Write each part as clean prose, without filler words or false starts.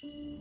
You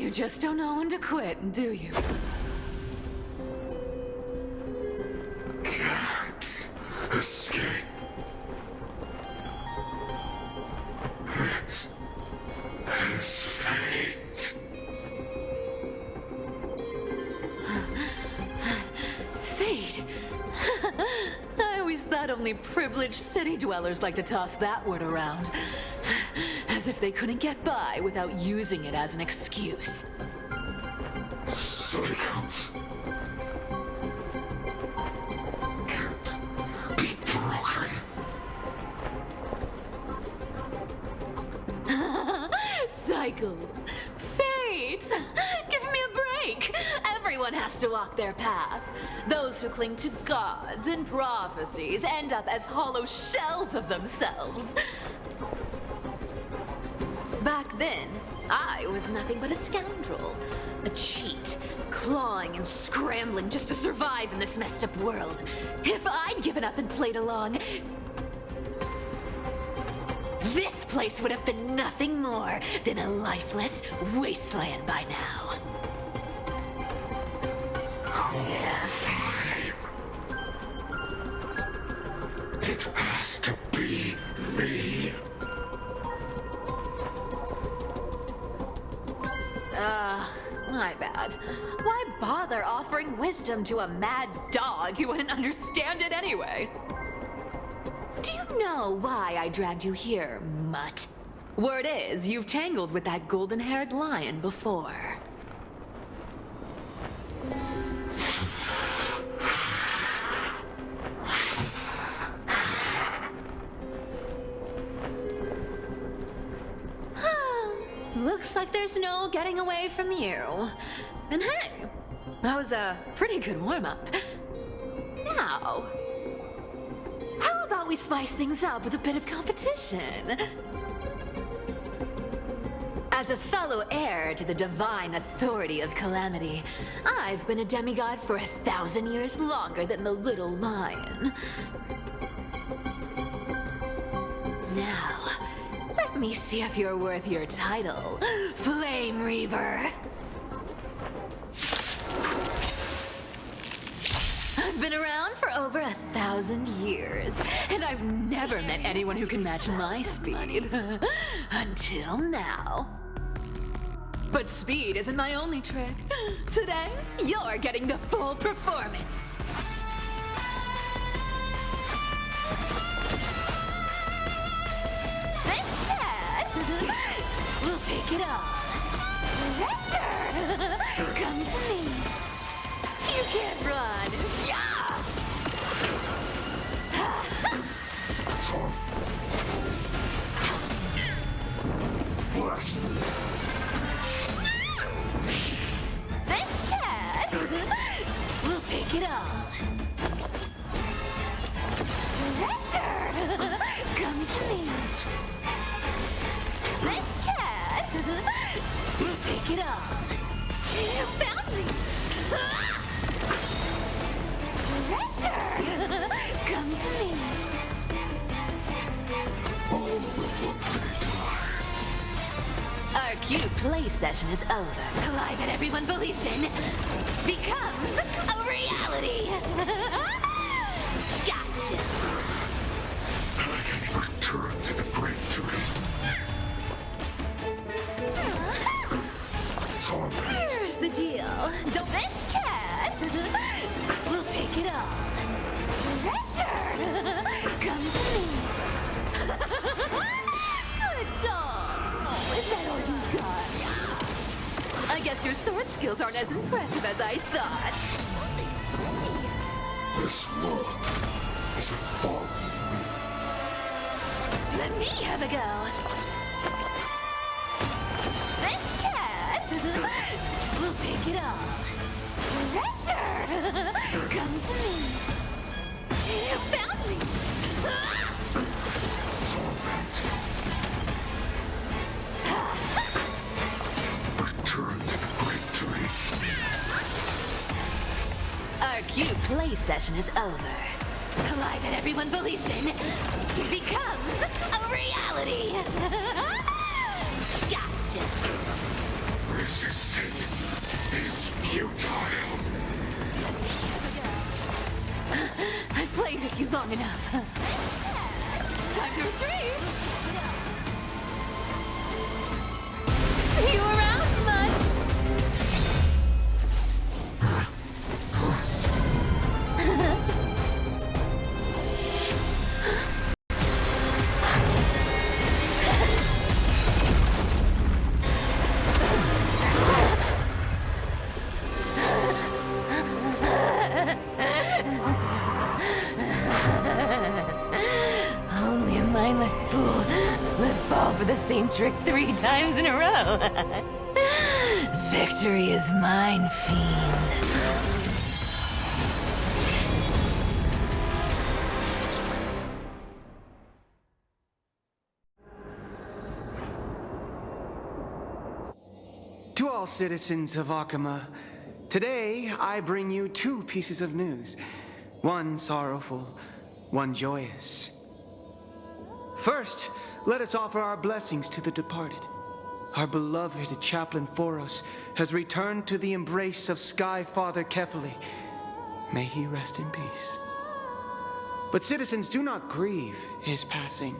just don't know when to quit, do you? Can't escape. It is fate. Fate? I always thought only privileged city dwellers like to toss that word around. As if they couldn't get by without using it as an excuse. Cycles can't be broken. Cycles. Fate. Give me a break. Everyone has to walk their path. Those who cling to gods and prophecies end up as hollow shells of themselves. Back then, I was nothing but a scoundrel. A cheat, clawing and scrambling just to survive in this messed up world. If I'd given up and played along, this place would have been nothing more than a lifeless wasteland by now. Fine. It has to be me. My bad. Why bother offering wisdom to a mad dog who wouldn't understand it anyway? Do you know why I dragged you here, mutt? Word is, you've tangled with that golden-haired lion before. Looks like there's no getting away from you. And hey, that was a pretty good warm-up. Now, how about we spice things up with a bit of competition? As a fellow heir to the divine authority of Calamity, I've been a demigod for 1,000 years longer than the little lion. Now, let me see if you're worth your title, Flame Reaver. I've been around for over 1,000 years, and I've never met anyone who can match my speed. Until now. But speed isn't my only trick. Today, you're getting the full performance. We'll take it all. Treasure! Come to me. You can't run. Yeah! This cat! We'll take it all. Treasure! Come to me. This cat! We'll take it all. You found me! Treasure! Come to me. Our cute play session is over. The lie that everyone believes in becomes a reality. Gotcha. Return to the great dream. Here's the deal. Don't this cat? We'll take it all. Treasure! Come to me. Good dog. Oh, is that all you got? I guess your sword skills aren't as impressive as I thought. Something squishy. This world is a fall. Let me have a go. Thanks, Cat. We'll pick it up. Treasure! Come to me. You found me. Return to the great tree. Our cute play session is over. The lie that everyone believes in becomes a reality. Gotcha. Resisting is futile. I've played with you long enough. Time to retrieve. See you around, Mud. Only a mindless fool would fall for the same trick 3 times in a row. Victory is mine, fiend. To all citizens of Akama, today I bring you 2 pieces of news. One sorrowful, one joyous. First, let us offer our blessings to the departed. Our beloved Chaplain Amphoreus has returned to the embrace of Sky Father Kefali. May he rest in peace. But citizens, do not grieve his passing.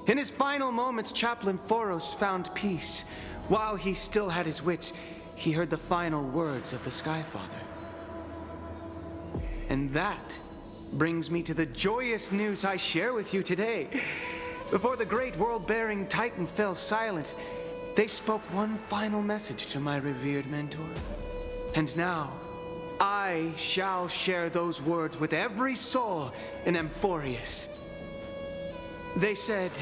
In his final moments, Chaplain Amphoreus found peace. While he still had his wits, he heard the final words of the Sky Father. And that brings me to the joyous news I share with you today. Before the great world-bearing Titan fell silent, they spoke one final message to my revered mentor. And now, I shall share those words with every soul in Amphoreus. They said,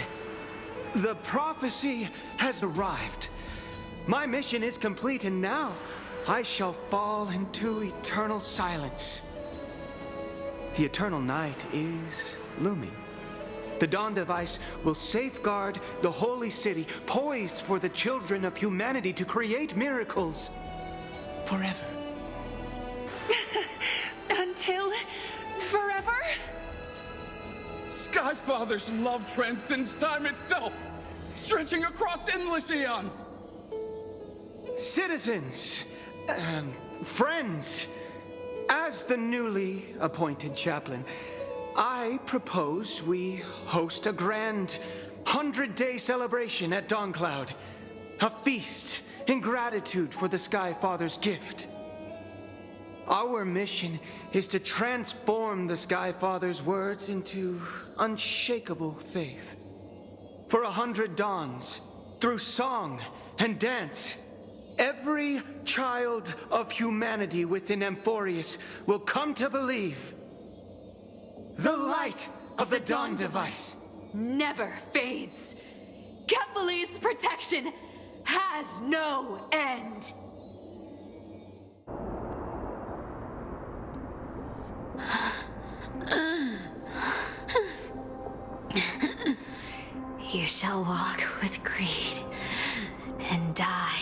"The prophecy has arrived. My mission is complete, and now I shall fall into eternal silence. The eternal night is looming. The dawn device will safeguard the holy city, poised for the children of humanity to create miracles forever." Until forever? Skyfather's love transcends time itself, stretching across endless eons. Citizens, friends, as the newly appointed chaplain, I propose we host a grand 100-day celebration at Dawncloud. A feast in gratitude for the Sky Father's gift. Our mission is to transform the Sky Father's words into unshakable faith. For 100 dawns, through song and dance, every child of humanity within Amphoreus will come to believe the light of the dawn device Never fades. Kefali's protection has no end. You shall walk with greed and die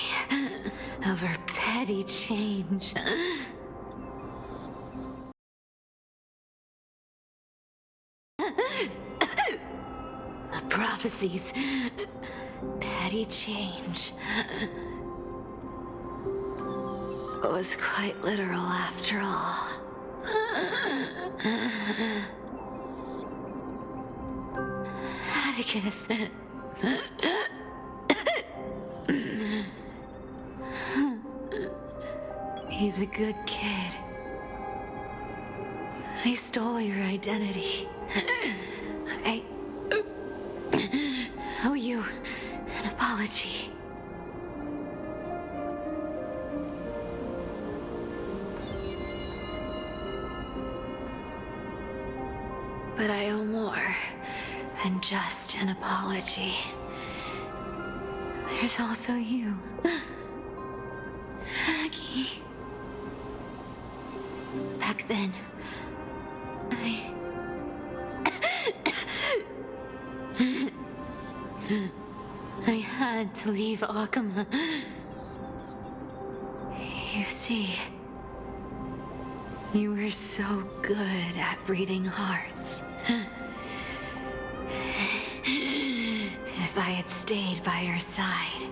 over petty change. The prophecies, petty change, was quite literal after all. Atticus. He's a good kid. I stole your identity. I owe you an apology. But I owe more than just an apology. There's also you, Aggie. Back then, I had to leave Akama. You see, you were so good at breeding hearts. If I had stayed by your side,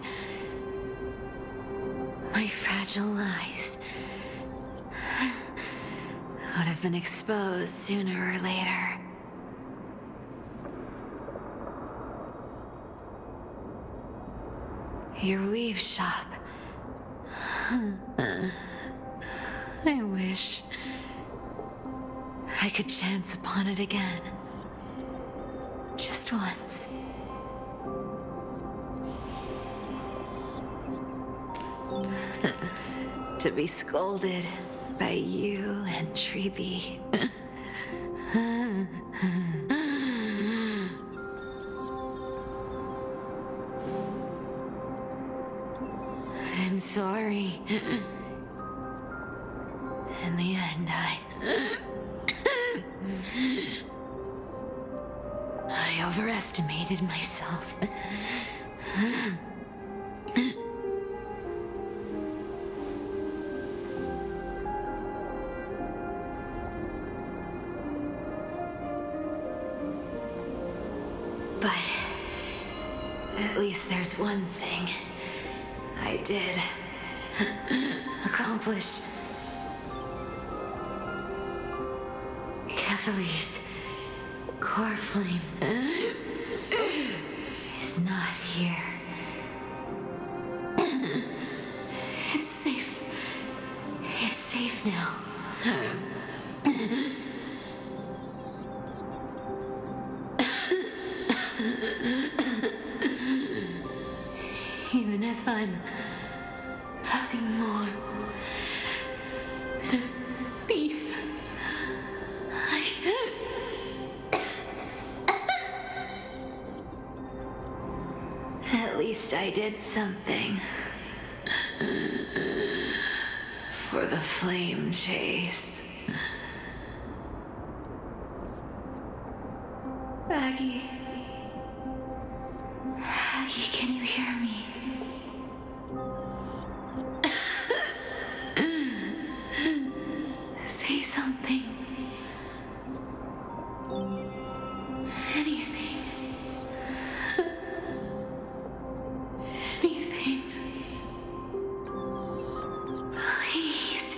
my fragile lies would have been exposed sooner or later. Your weave shop. I wish I could chance upon it again. Just once. To be scolded by you and Treeby. I'm sorry. In the end, I overestimated myself. But at least there's one thing I did accomplish. Kefali's core flame is not here. It's safe. It's safe now. Even if I'm nothing more than a thief, at least I did something for the flame chase. Aggie. Aggie, can you hear me? Say something. Anything. Anything. Please.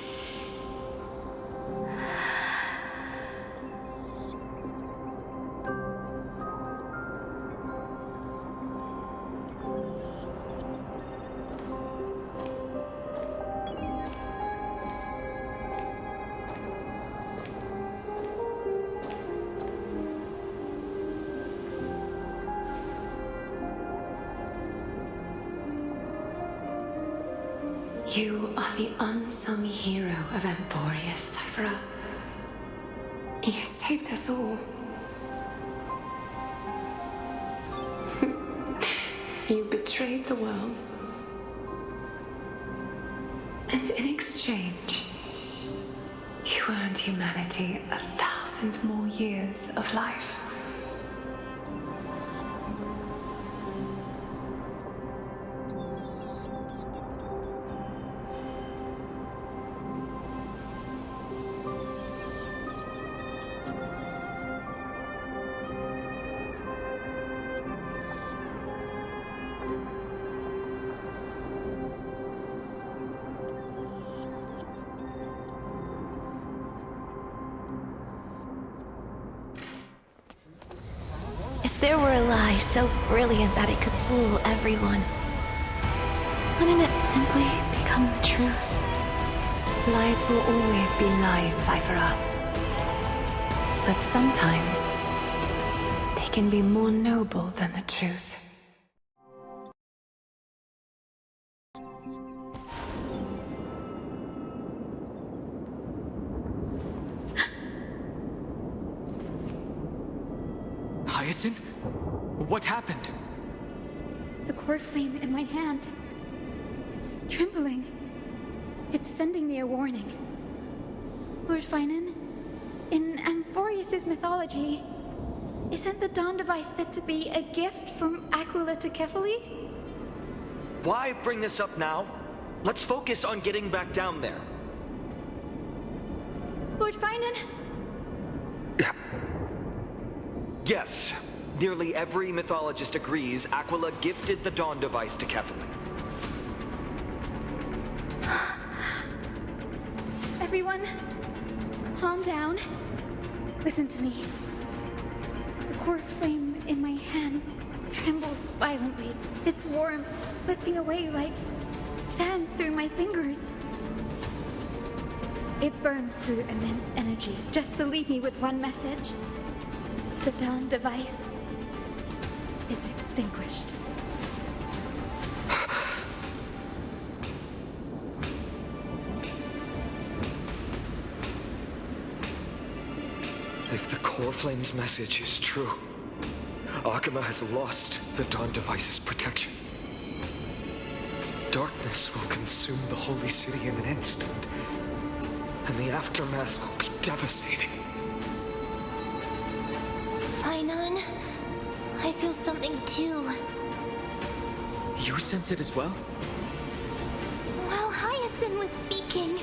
You are the unsung hero of Amphoreus, Cypher. You saved us all. You betrayed the world. And in exchange, you earned humanity 1,000 more years of life. If there were a lie so brilliant that it could fool everyone, wouldn't it simply become the truth? Lies will always be lies, Cypher. But sometimes, they can be more noble than the truth. Hyacinth? What happened? The core flame in my hand. It's trembling. It's sending me a warning. Lord Finan, in Amphoreus' mythology, isn't the Dawn device said to be a gift from Aquila to Kefali? Why bring this up now? Let's focus on getting back down there. Lord Finan? Yes. Nearly every mythologist agrees Aquila gifted the Dawn device to Kefali. Everyone, calm down. Listen to me. The core flame in my hand trembles violently. Its warmth slipping away like sand through my fingers. It burns through immense energy just to leave me with one message. The Dawn device is extinguished. If the core flame's message is true, Akima has lost the Dawn device's protection. Darkness will consume the holy city in an instant, and the aftermath will be devastating. Finan, I feel something too. You sense it as well? While Hyacinth was speaking,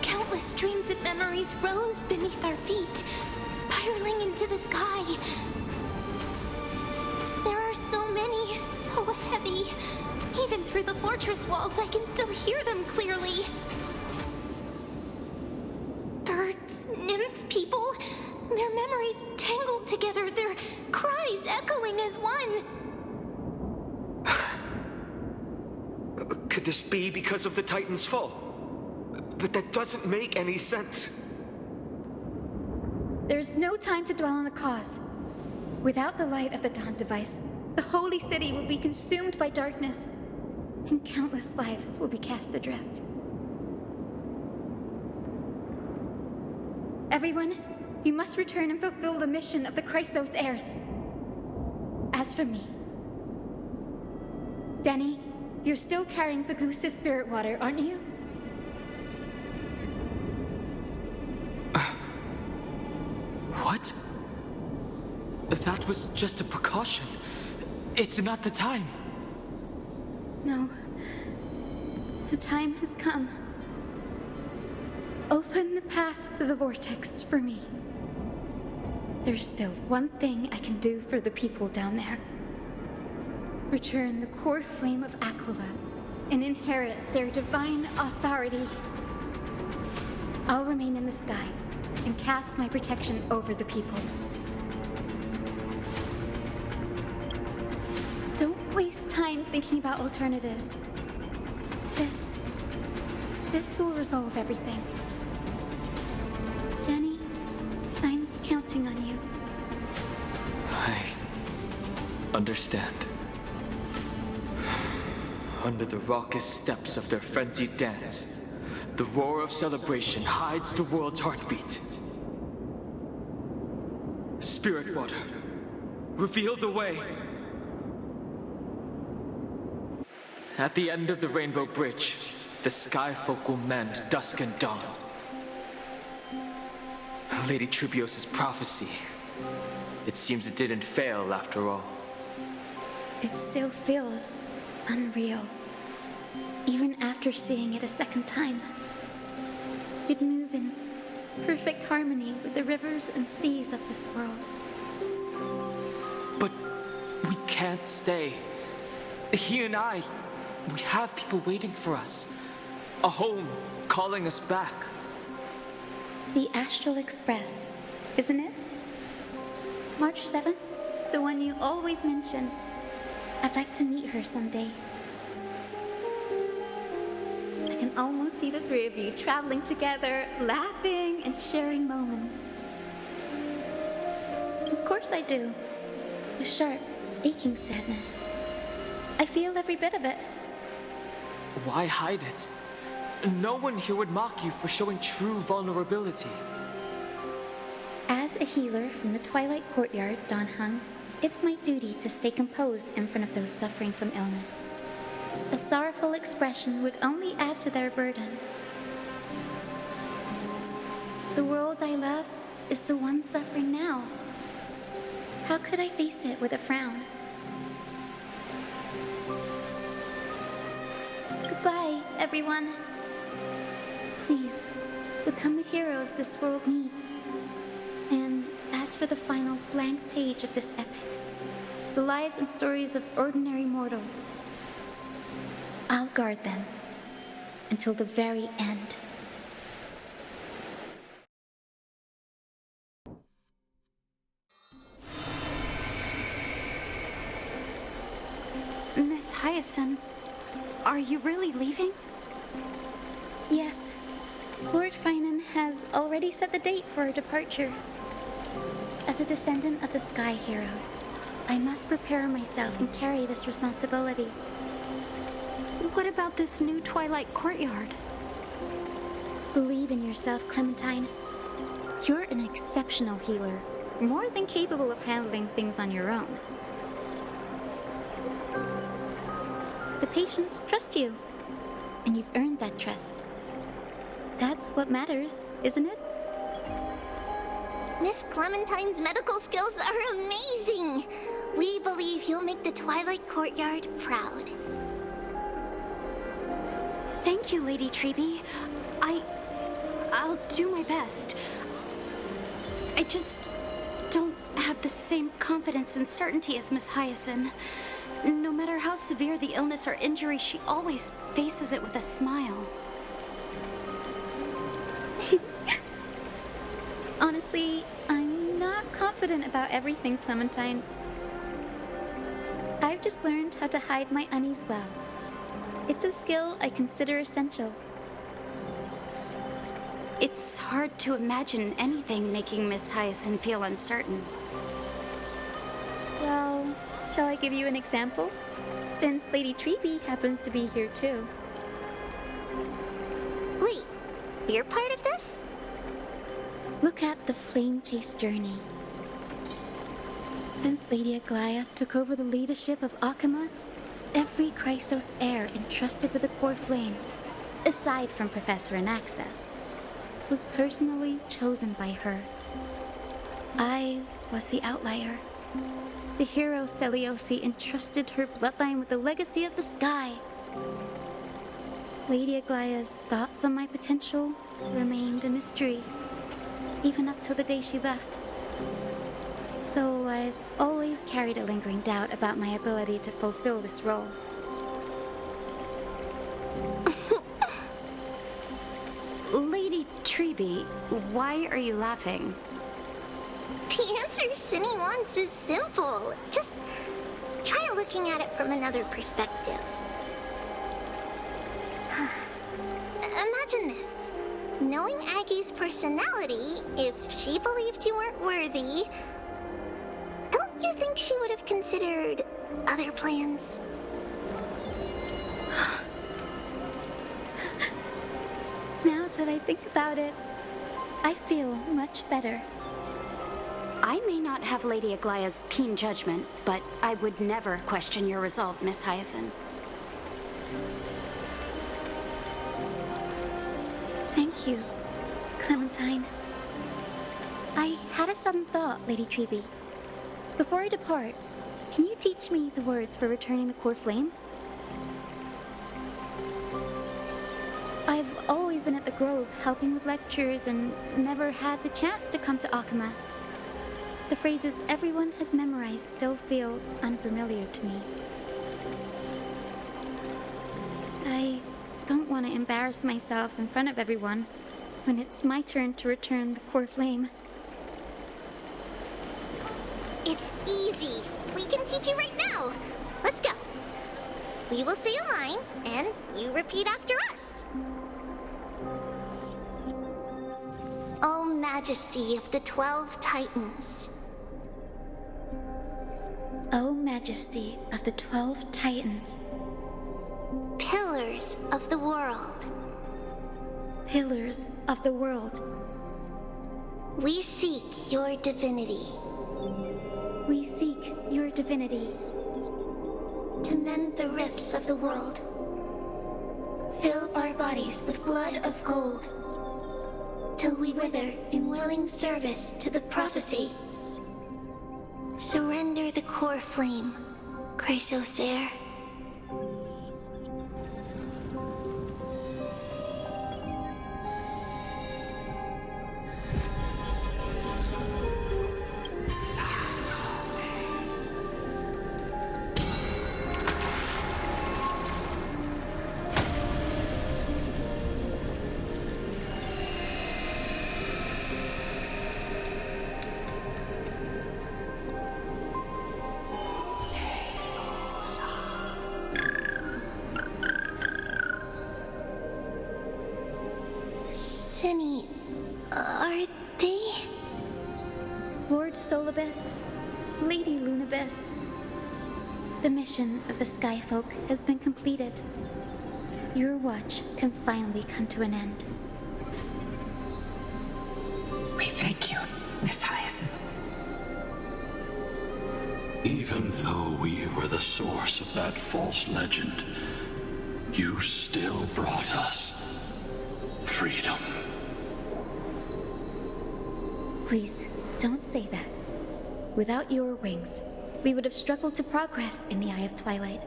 countless streams of memories rose beneath our feet, spiraling into the sky. There are so many, so heavy. Even through the fortress walls, I can still hear them clearly. Birds, nymphs, people, their memories tangled together, their cries echoing as one. Could this be because of the Titan's fall? But that doesn't make any sense. There's no time to dwell on the cause. Without the light of the Dawn device, the holy city will be consumed by darkness, and countless lives will be cast adrift. Everyone, you must return and fulfill the mission of the Christos heirs. As for me, Denny, you're still carrying the goose's spirit water, aren't you? What? That was just a precaution. It's not the time. No. The time has come. Open the path to the vortex for me. There's still one thing I can do for the people down there. Return the core flame of Aquila and inherit their divine authority. I'll remain in the sky and cast my protection over the people. Don't waste time thinking about alternatives. This will resolve everything. Danny, I'm counting on you. I understand. Under the raucous steps of their frenzied dance, the roar of celebration hides the world's heartbeat. Spirit water, reveal the way. At the end of the Rainbow Bridge, the sky folk will mend dusk and dawn. Lady Trubios' prophecy. It seems it didn't fail after all. It still feels unreal, even after seeing it a second time. You'd move in perfect harmony with the rivers and seas of this world. But we can't stay. He and I, we have people waiting for us. A home calling us back. The Astral Express, isn't it? March 7th, the one you always mention. I'd like to meet her someday. I can almost see the three of you traveling together, laughing and sharing moments. Of course I do. With sharp, aching sadness. I feel every bit of it. Why hide it? No one here would mock you for showing true vulnerability. As a healer from the Twilight Courtyard, Don Hung, It's my duty to stay composed in front of those suffering from illness. A sorrowful expression would only add to their burden. The world I love is the one suffering now. How could I face it with a frown? Goodbye, everyone. Please, become the heroes this world needs. And as for the final blank page of this epic, the lives and stories of ordinary mortals, I'll guard them until the very end. Miss Hyacinth, are you really leaving? Yes, Lord Finan has already set the date for our departure. As a descendant of the Sky Hero, I must prepare myself and carry this responsibility. What about this new Twilight Courtyard? Believe in yourself, Clementine. You're an exceptional healer, more than capable of handling things on your own. The patients trust you, and you've earned that trust. That's what matters, isn't it? Miss Clementine's medical skills are amazing. We believe you'll make the Twilight Courtyard proud. Thank you, Lady Treby. I'll do my best. I just don't have the same confidence and certainty as Miss Hyacinth. No matter how severe the illness or injury, she always faces it with a smile. Honestly, I'm not confident about everything, Clementine. I've just learned how to hide my unease well. It's a skill I consider essential. It's hard to imagine anything making Miss Hyacinth feel uncertain. Well, shall I give you an example? Since Lady Treby happens to be here too. Wait, you're part of this? Look at the Flame Chase journey. Since Lady Aglaia took over the leadership of Akama, every Chrysos heir entrusted with the core flame, aside from Professor Anaxa, was personally chosen by her. I was the outlier. The hero Celiosi entrusted her bloodline with the legacy of the sky. Lady Aglaia's thoughts on my potential remained a mystery, even up till the day she left. So I've always carried a lingering doubt about my ability to fulfill this role. Lady Treby, why are you laughing? The answer Cindy wants is simple. Just try looking at it from another perspective. Imagine this. Knowing Aggie's personality, if she believed you weren't worthy, don't you think she would have considered other plans? Now that I think about it, I feel much better. I may not have Lady Aglaia's keen judgment, but I would never question your resolve, Miss Hyacinth. Thank you, Clementine. I had a sudden thought, Lady Treby. Before I depart, can you teach me the words for returning the core flame? I've always been at the Grove helping with lectures and never had the chance to come to Akama. The phrases everyone has memorized still feel unfamiliar to me. I don't want to embarrass myself in front of everyone when it's my turn to return the core flame. It's easy. We can teach you right now. Let's go. We will say a line, and you repeat after us. O Majesty of the 12 Titans. O Majesty of the 12 Titans. Pillars of the world. Pillars of the world. We seek your divinity. We seek your divinity. To mend the rifts of the world. Fill our bodies with blood of gold. Till we wither in willing service to the prophecy. Surrender the core flame, Chrysosair. Cinny, are they? Lord Solibus, Lady Lunabis. The mission of the Skyfolk has been completed. Your watch can finally come to an end. We thank you, Miss Hyacinth. Even though we were the source of that false legend, you still brought us freedom. Please, don't say that. Without your wings, we would have struggled to progress in the Eye of Twilight.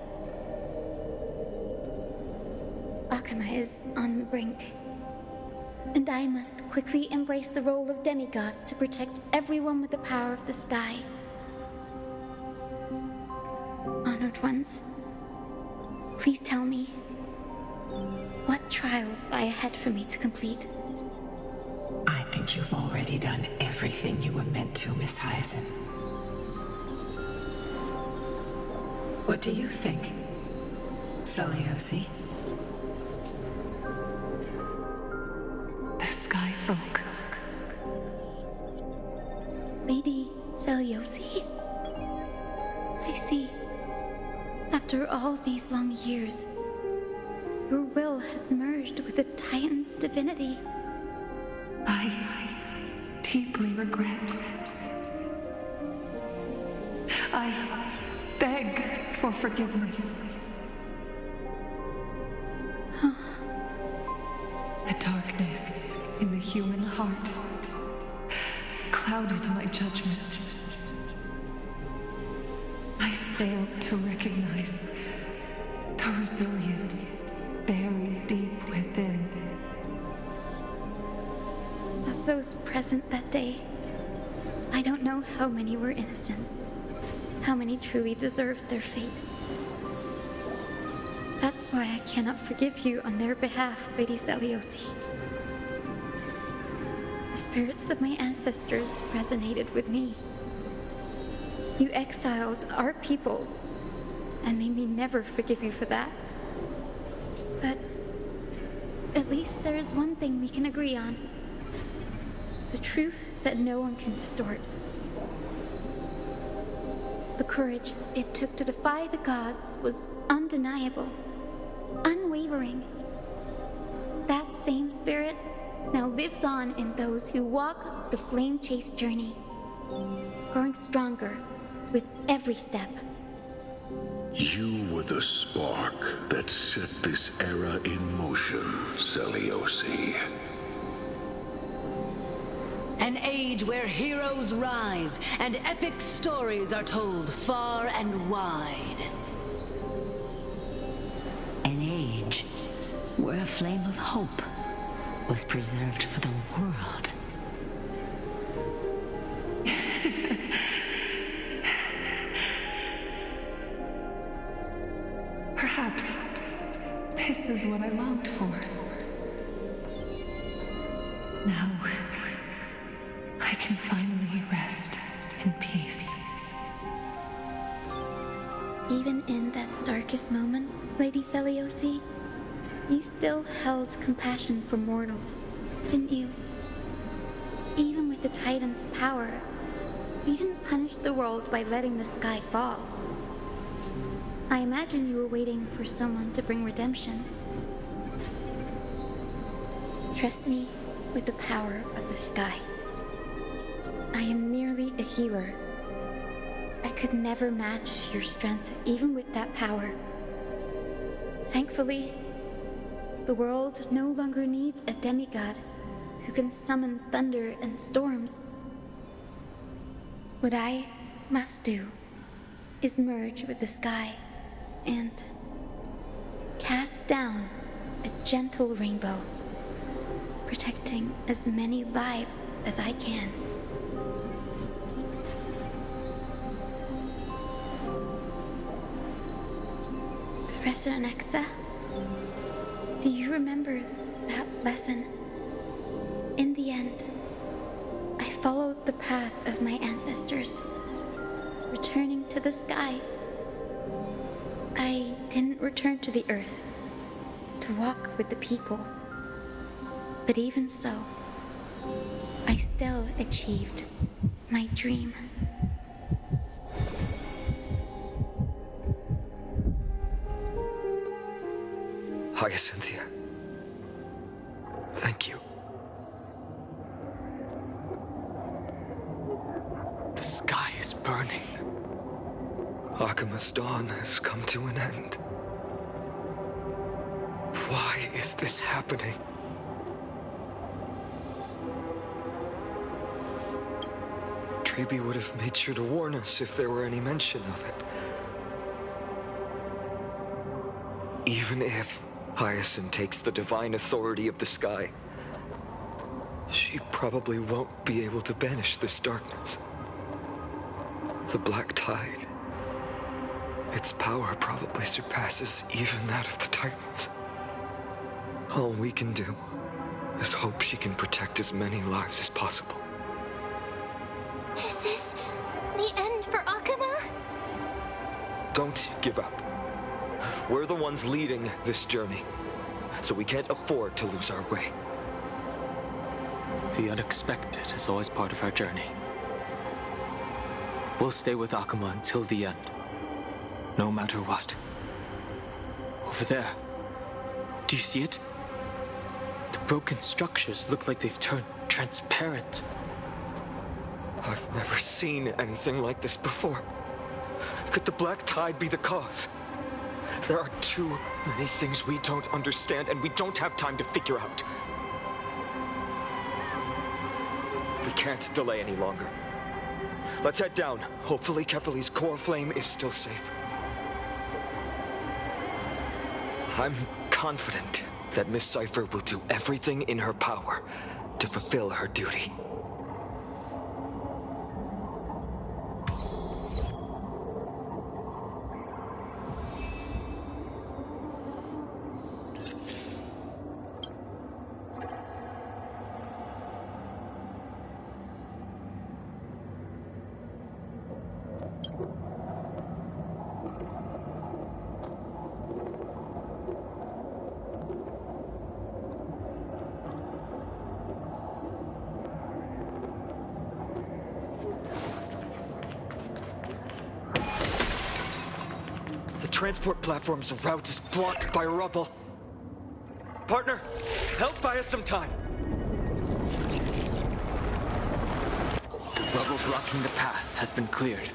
Akama is on the brink, and I must quickly embrace the role of demigod to protect everyone with the power of the sky. Honored ones, please tell me, what trials lie ahead for me to complete? I think you've already done everything you were meant to, Miss Hyacinth. What do you think, Seliosi? The Skyfolk. Lady Seliosi? I see. After all these long years, your will has merged with the Titan's divinity. I deeply regret. I beg for forgiveness. The darkness in the human heart clouded my judgment. I failed to recognize the resilience buried deep within. Of those present that day, I don't know how many were innocent, how many truly deserved their fate. That's why I cannot forgive you on their behalf, Lady Seliosi. The spirits of my ancestors resonated with me. You exiled our people, and they may never forgive you for that. But at least there is one thing we can agree on. The truth that no one can distort. The courage it took to defy the gods was undeniable, unwavering. That same spirit now lives on in those who walk the flame-chased journey, growing stronger with every step. You were the spark that set this era in motion, Seliosi. An age where heroes rise and epic stories are told far and wide. An age where a flame of hope was preserved for the world. Perhaps this is what I longed for. Now, I can finally rest in peace. Even in that darkest moment, Lady Seliosi, you still held compassion for mortals, didn't you? Even with the Titan's power, you didn't punish the world by letting the sky fall. I imagine you were waiting for someone to bring redemption. Trust me with the power of the sky. I am merely a healer, I could never match your strength, even with that power. Thankfully, the world no longer needs a demigod who can summon thunder and storms. What I must do is merge with the sky and cast down a gentle rainbow, protecting as many lives as I can. Professor Anaxa, do you remember that lesson? In the end, I followed the path of my ancestors, returning to the sky. I didn't return to the earth to walk with the people, but even so, I still achieved my dream. Hyacinthia, thank you. The sky is burning. Akima's dawn has come to an end. Why is this happening? Treeby would have made sure to warn us if there were any mention of it. Even if Hyacinth takes the divine authority of the sky, she probably won't be able to banish this darkness. The Black Tide, its power probably surpasses even that of the Titans. All we can do is hope she can protect as many lives as possible. Is this the end for Akuma? Don't give up. We're the ones leading this journey, so we can't afford to lose our way. The unexpected is always part of our journey. We'll stay with Akuma until the end, no matter what. Over there, do you see it? The broken structures look like they've turned transparent. I've never seen anything like this before. Could the Black Tide be the cause? There are too many things we don't understand, and we don't have time to figure out. We can't delay any longer. Let's head down. Hopefully Kepali's core flame is still safe. I'm confident that Miss Cypher will do everything in her power to fulfill her duty. Transport platform's route is blocked by rubble. Partner, help buy us some time. The rubble blocking the path has been cleared.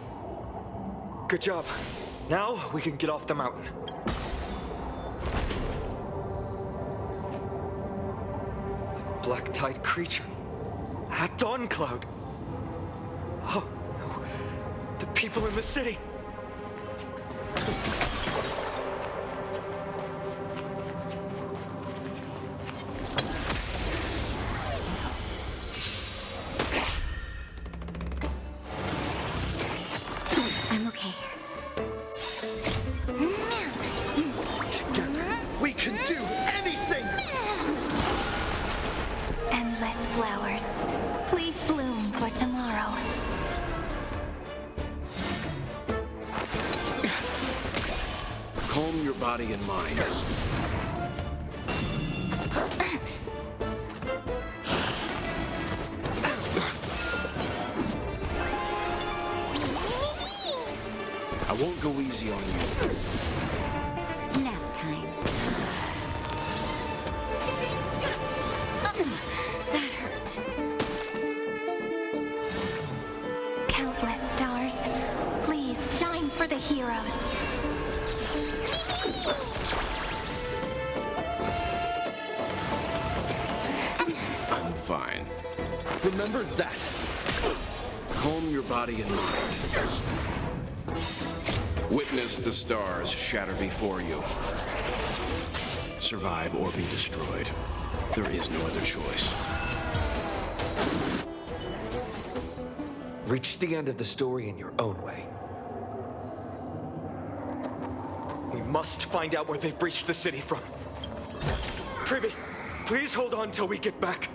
Good job. Now we can get off the mountain. A Black Tide creature. At Dawn Cloud. Oh no. The people in the city. I'm okay. Together, we can do anything! Endless flowers. Please bloom for tomorrow. Calm your body and mind. I won't go easy on you. Nap time. That hurt. Countless stars, please Remember that. Calm your body and mind. Witness the stars shatter before you. Survive or be destroyed. There is no other choice. Reach the end of the story in your own way. We must find out where they breached the city from. Tribby, please hold on till we get back.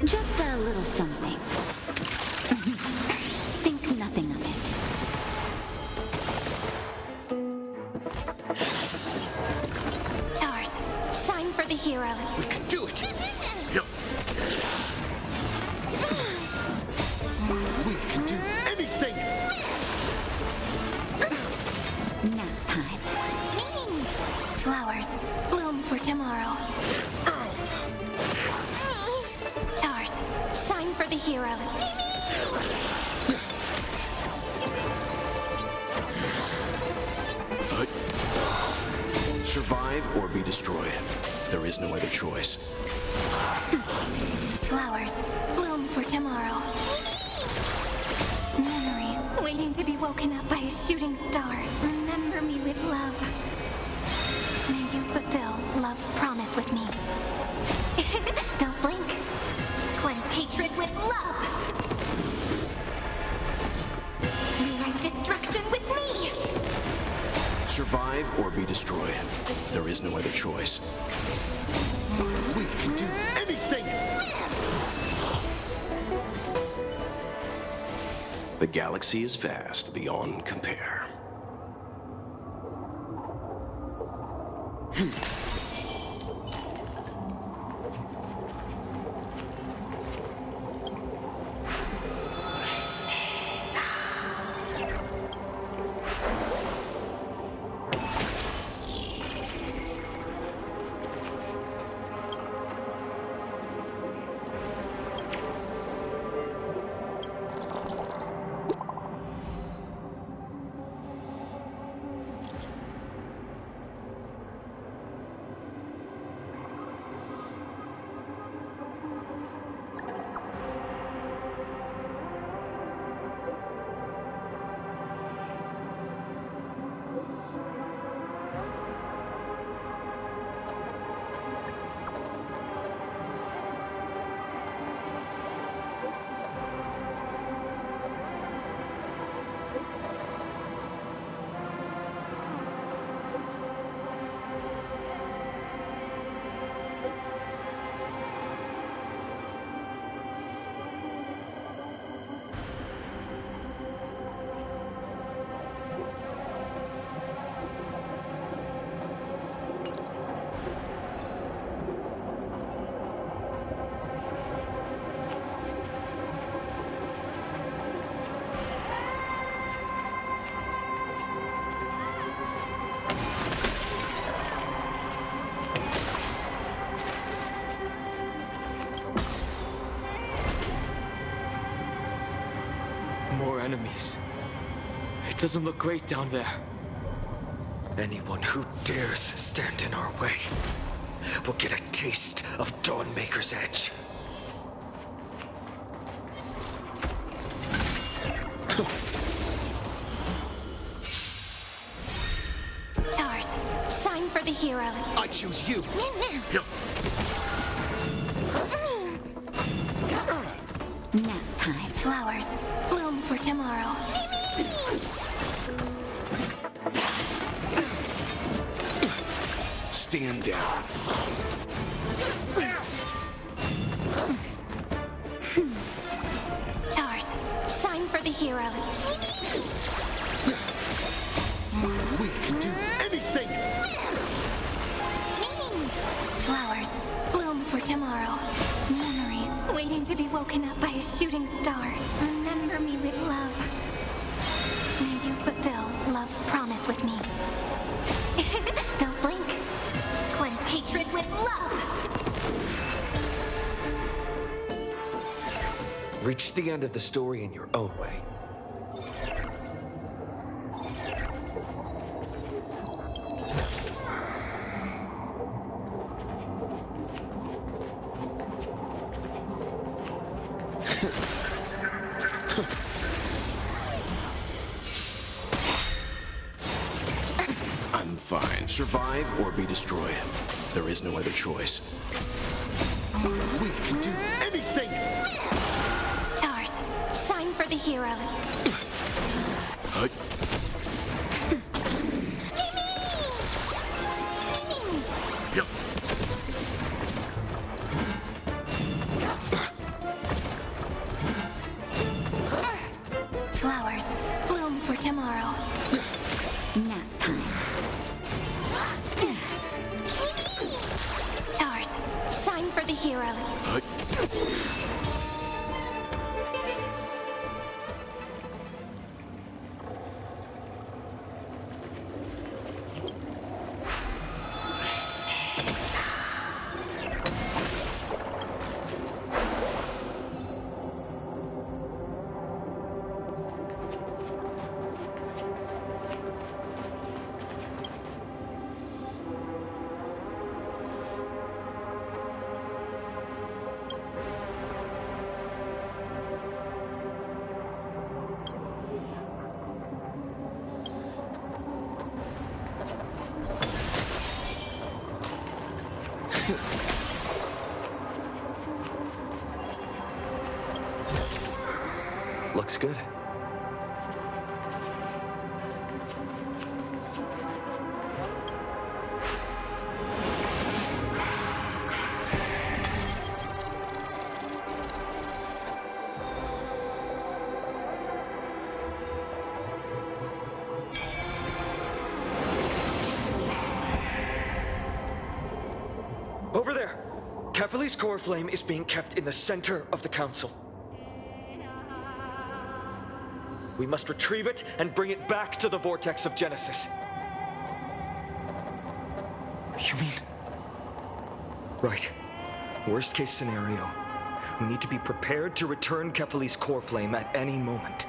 Just a little something. Think nothing of it. Stars, shine for the heroes. We can do it! Yep. We can do anything! Nap time. Flowers, bloom for tomorrow. Stars, shine for the heroes. Survive or be destroyed. There is no other choice. Flowers, bloom for tomorrow. Memories waiting to be woken up by a shooting star. Remember me with love. May you fulfill love's promise with me. Don't blink. Cleanse hatred with love. Rewrite destruction with me. Survive or be destroyed. There is no other choice. We can do anything! The galaxy is vast beyond compare. More enemies. It doesn't look great down there. Anyone who dares stand in our way will get a taste of Dawnmaker's edge. Stars, shine for the heroes. I choose you! Nap time. Flowers, bloom for tomorrow. Stand down. Stars, shine for the heroes. We can do anything! Flowers, bloom for tomorrow. Memories waiting to be woken up by a shooting star. Remember me with love. May you fulfill love's promise with me. Don't blink. Cleanse hatred with love. Reach the end of the story in your own way. I'm fine. Survive or be destroyed. There is no other choice. We can do anything! Stars, shine for the heroes. Flowers, bloom for tomorrow. Nap time. Stars, shine for the heroes. Looks good. Over there! Kefali's core flame is being kept in the center of the council. We must retrieve it and bring it back to the vortex of Genesis. You mean? Right. Worst case scenario. We need to be prepared to return Kefali's core flame at any moment.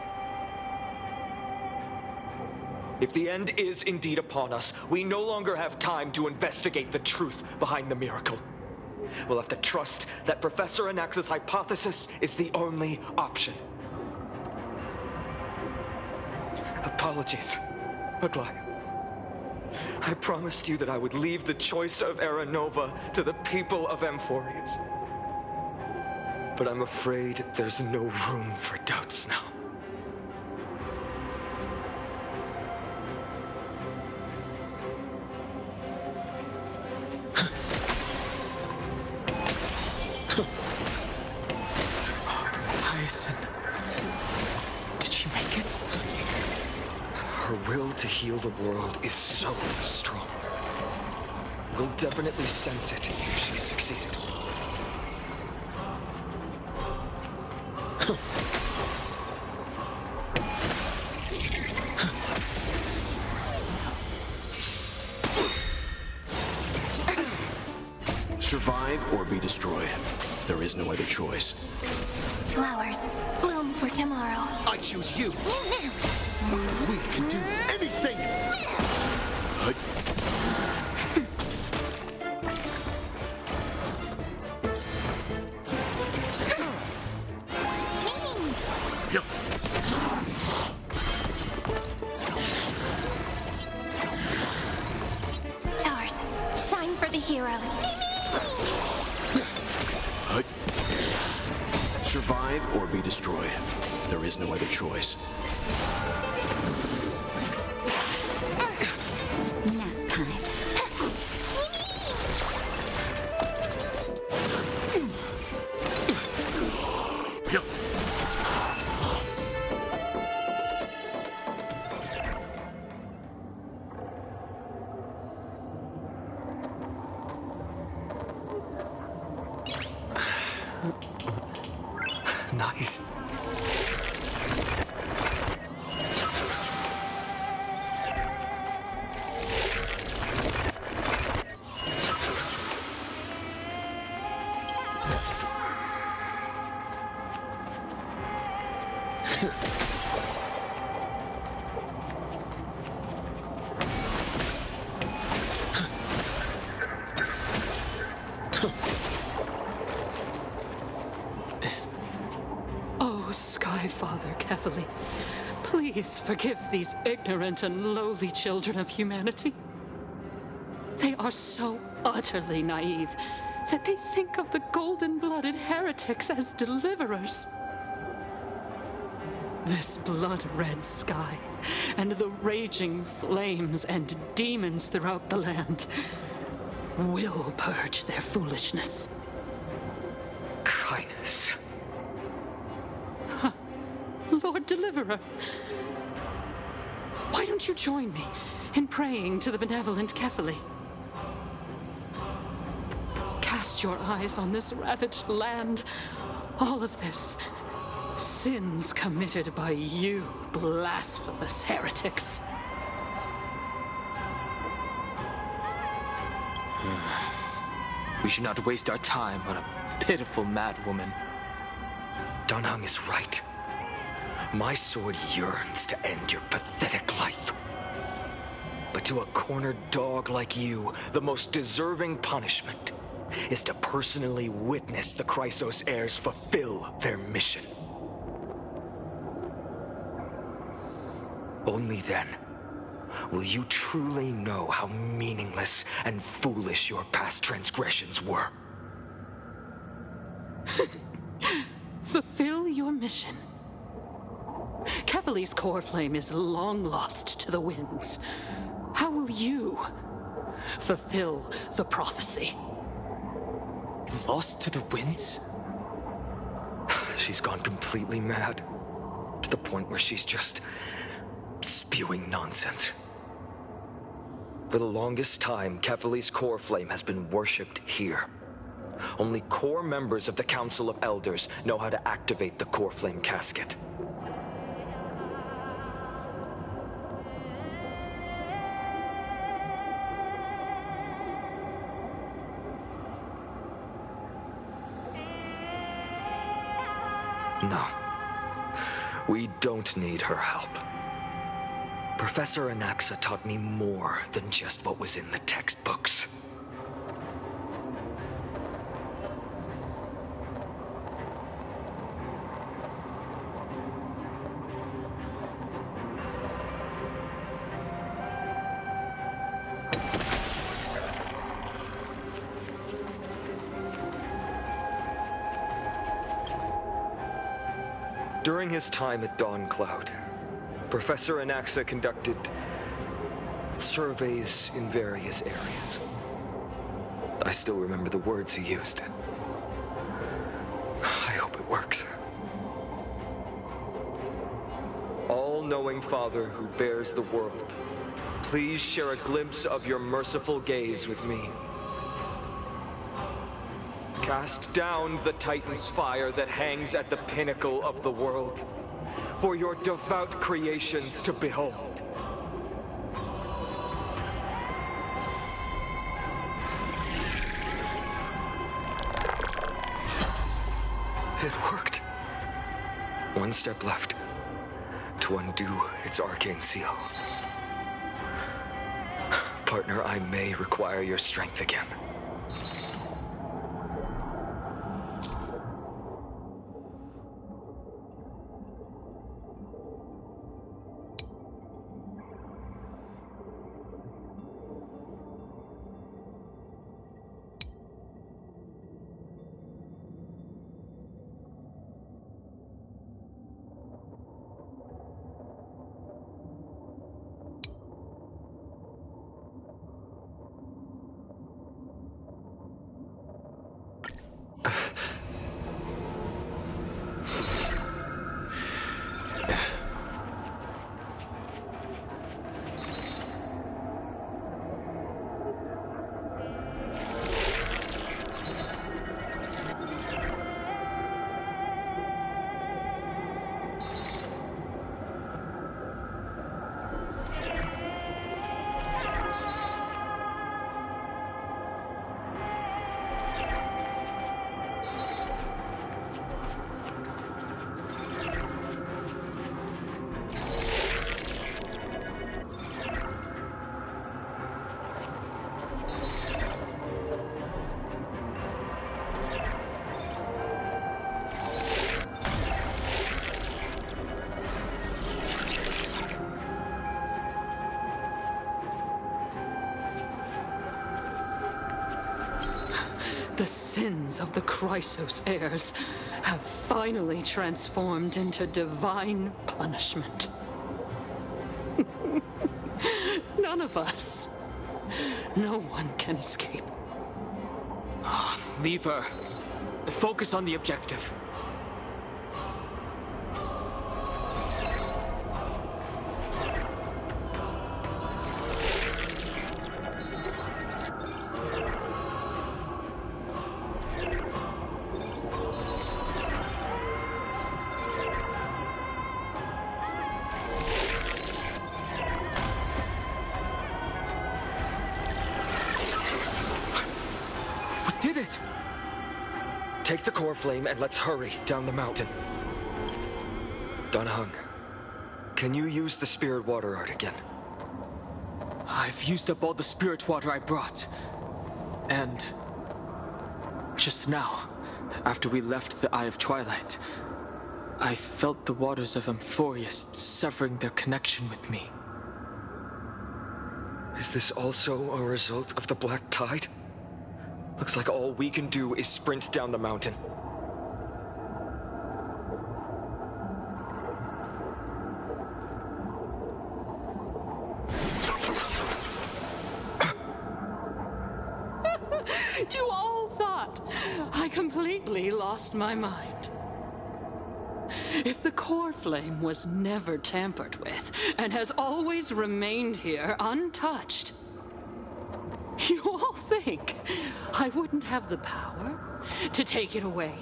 If the end is indeed upon us, we no longer have time to investigate the truth behind the miracle. We'll have to trust that Professor Anax's hypothesis is the only option. Apologies, Aglaia. I promised you that I would leave the choice of Era Nova to the people of Amphoreus. But I'm afraid there's no room for doubts now. Hyacinth. Did she make it? Her will to heal the world is so strong. We'll definitely sense it if she succeeded. Survive or be destroyed. There is no other choice. Flowers, bloom for tomorrow. I choose you. We can do anything. Stars, shine for the heroes. Survive or be destroyed. There is no other choice. Nap time. Nice. Oh, Skyfather Kefali, please forgive these ignorant and lowly children of humanity. They are so utterly naive that they think of the golden-blooded heretics as deliverers. This blood-red sky and the raging flames and demons throughout the land will purge their foolishness. Kindness. Lord Deliverer, why don't you join me in praying to the benevolent Kefali? Cast your eyes on this ravaged land. All of this, sins committed by you, blasphemous heretics. We should not waste our time on a pitiful madwoman. Danhang is right. My sword yearns to end your pathetic life. But to a cornered dog like you, the most deserving punishment is to personally witness the Chrysos heirs fulfill their mission. Only then will you truly know how meaningless and foolish your past transgressions were. Fulfill your mission. Kefali's core flame is long lost to the winds. How will you fulfill the prophecy? Lost to the winds? She's gone completely mad, to the point where she's just spewing nonsense. For the longest time, Kefali's core flame has been worshipped here. Only core members of the Council of Elders know how to activate the core flame casket. No. We don't need her help. Professor Anaxa taught me more than just what was in the textbooks. During his time at Dawn Cloud, Professor Anaxa conducted surveys in various areas. I still remember the words he used. I hope it works. All-knowing Father who bears the world, please share a glimpse of your merciful gaze with me. Cast down the Titan's fire that hangs at the pinnacle of the world, for your devout creations to behold. It worked. One step left to undo its arcane seal. Partner, I may require your strength again. The sins of the Chrysos heirs have finally transformed into divine punishment. None of us. No one can escape. Leave her. Focus on the objective. Did it! Take the core flame and let's hurry down the mountain. Danheng, can you use the spirit water art again? I've used up all the spirit water I brought. And just now, after we left the Eye of Twilight, I felt the waters of Amphoreus severing their connection with me. Is this also a result of the Black Tide? Looks like all we can do is sprint down the mountain. You all thought I completely lost my mind. If the core flame was never tampered with and has always remained here untouched, you all think I wouldn't have the power to take it away?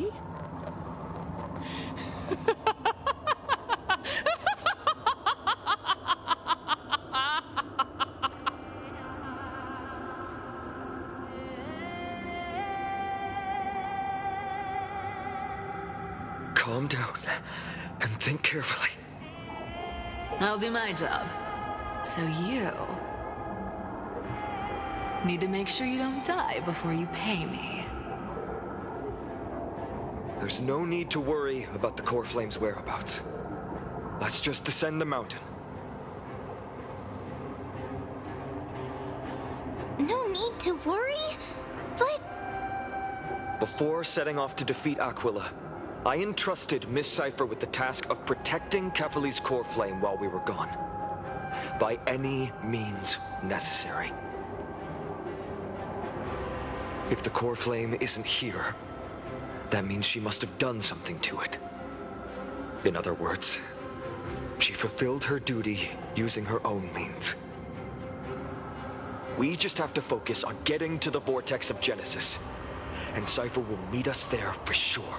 Calm down and think carefully. I'll do my job. So you need to make sure you don't die before you pay me. There's no need to worry about the core flame's whereabouts. Let's just descend the mountain. No need to worry, but... Before setting off to defeat Aquila, I entrusted Miss Cypher with the task of protecting Kefali's core flame while we were gone. By any means necessary. If the core flame isn't here, that means she must have done something to it. In other words, she fulfilled her duty using her own means. We just have to focus on getting to the vortex of Genesis, and Cypher will meet us there for sure.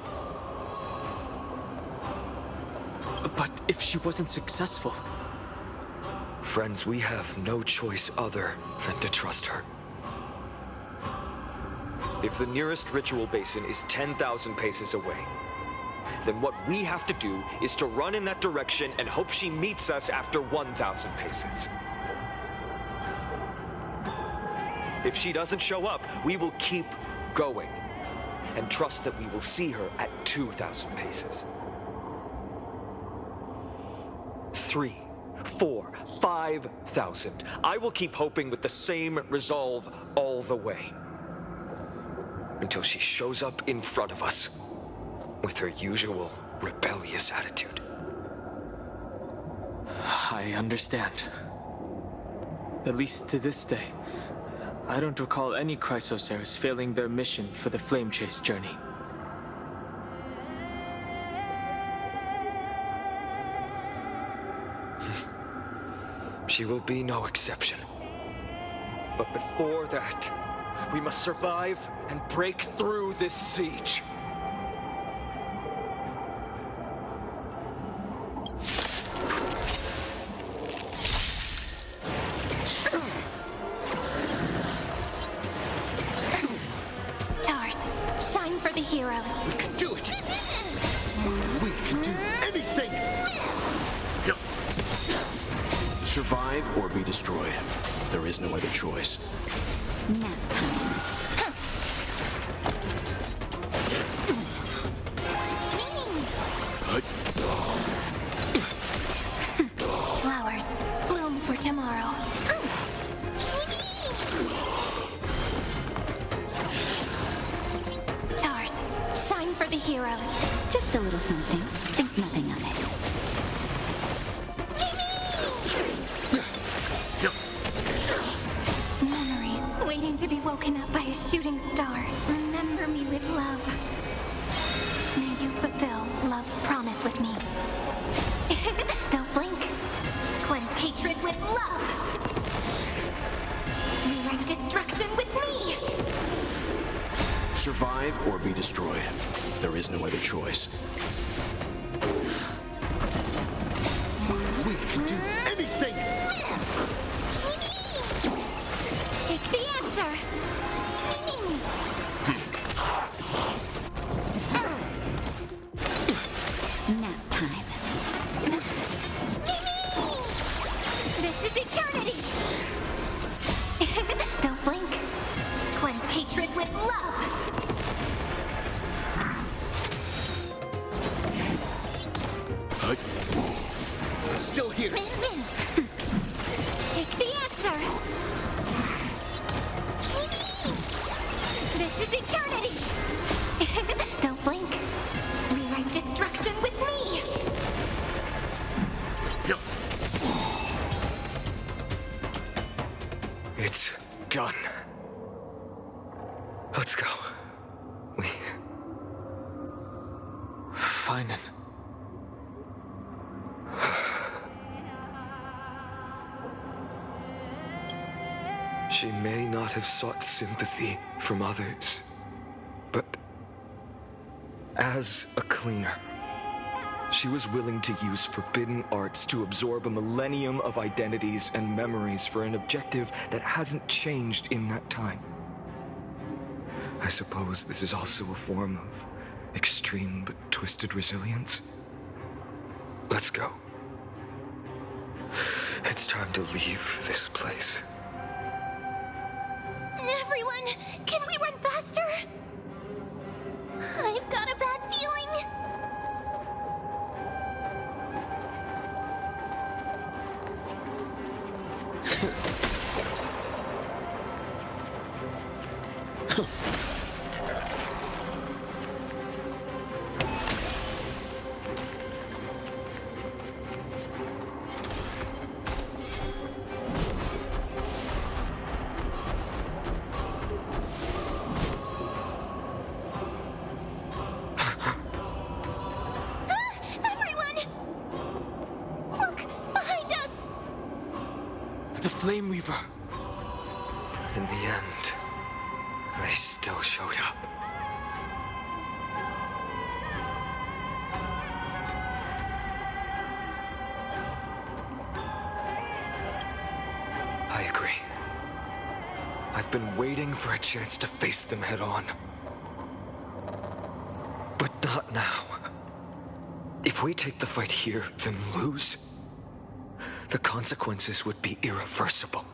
But if she wasn't successful? Friends, we have no choice other than to trust her. If the nearest ritual basin is 10,000 paces away, then what we have to do is to run in that direction and hope she meets us after 1,000 paces. If she doesn't show up, we will keep going and trust that we will see her at 2,000 paces. 3, 4, 5,000. I will keep hoping with the same resolve all the way. Until she shows up in front of us with her usual rebellious attitude. I understand. At least to this day, I don't recall any Chrysos heirs failing their mission for the Flame Chase journey. She will be no exception. But before that, we must survive and break through this siege. Stars, shine for the heroes. We can do it! We can do anything! Survive or be destroyed. There is no other choice. Nap time. Flowers bloom for tomorrow. Something for the heroes. Just a little something. Think nothing of it. Memories waiting to be woken up by a shooting star. Remember me with love. May you fulfill love's promise with me. Don't blink. Cleanse hatred with love. Rewrite destruction with me. Survive or be destroyed. There is no other choice. We can do anything! Take the answer. Nap time. This is eternity. Don't blink. Cleanse hatred with love. Still here. Take the answer. This is eternity. Don't blink. Rewrite destruction with me. It's done. Let's go. Fine. She may not have sought sympathy from others, but as a cleaner, she was willing to use forbidden arts to absorb a millennium of identities and memories for an objective that hasn't changed in that time. I suppose this is also a form of extreme but twisted resilience. Let's go. It's time to leave this place. Everyone, can we run faster? I've got a bad feeling. Flame Weaver. In the end, they still showed up. I agree. I've been waiting for a chance to face them head on. But not now. If we take the fight here, then lose, the consequences would be irreversible.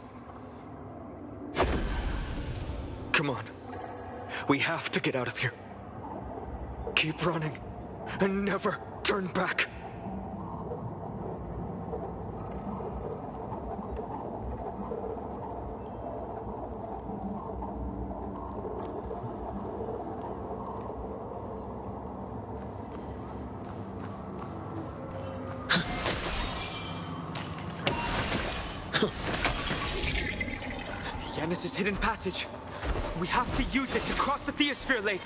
Come on. We have to get out of here. Keep running and never turn back. Yanis' hidden passage. We have to use it to cross the Theosphere Lake.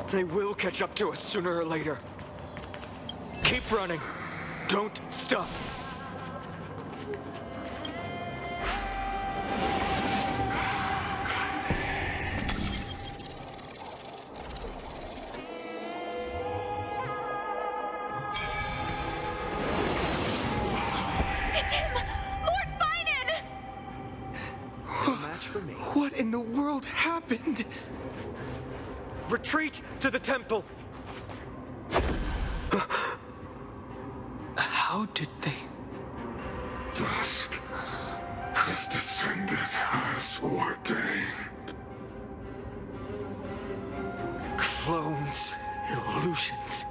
They will catch up to us sooner or later. Keep running. Don't stop. What in the world happened? Retreat to the temple! How did they... Dusk has descended as ordained. Clones, illusions.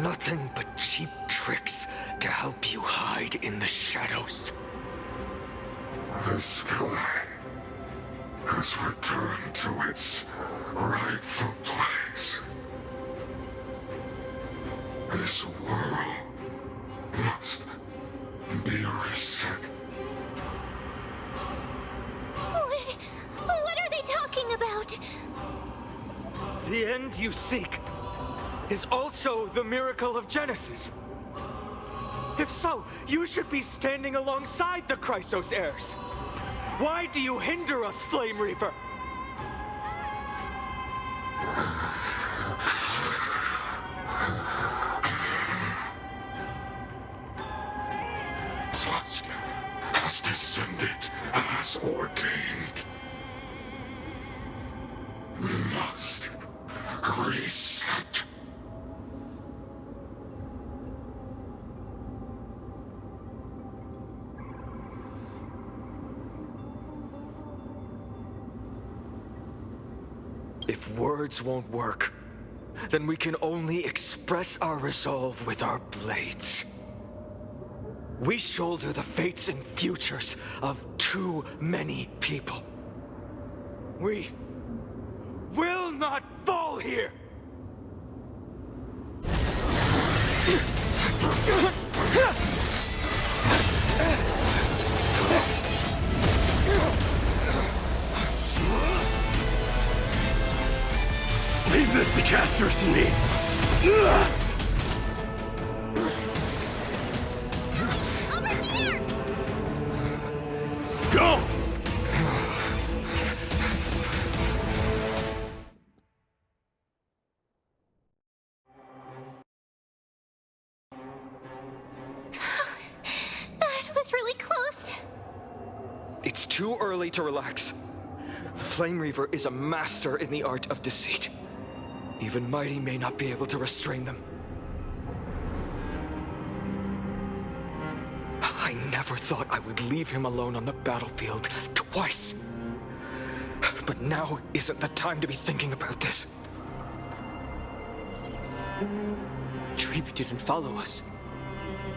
Nothing but cheap tricks to help you hide in the shadows. The sky has returned to its rightful place. This world must be reset. What are they talking about? The end you seek is also the miracle of Genesis. If so, you should be standing alongside the Chrysos heirs. Why do you hinder us, Flame Reaver? Tusk has descended as ordained. We must reset. If words won't work, then we can only express our resolve with our blades. We shoulder the fates and futures of too many people. We will not fall here! Leave this to Casters and me! Over here! Go! That was really close. It's too early to relax. The Flame Reaver is a master in the art of deceit. Even Mighty may not be able to restrain them. I never thought I would leave him alone on the battlefield twice. But now isn't the time to be thinking about this. Treeby didn't follow us.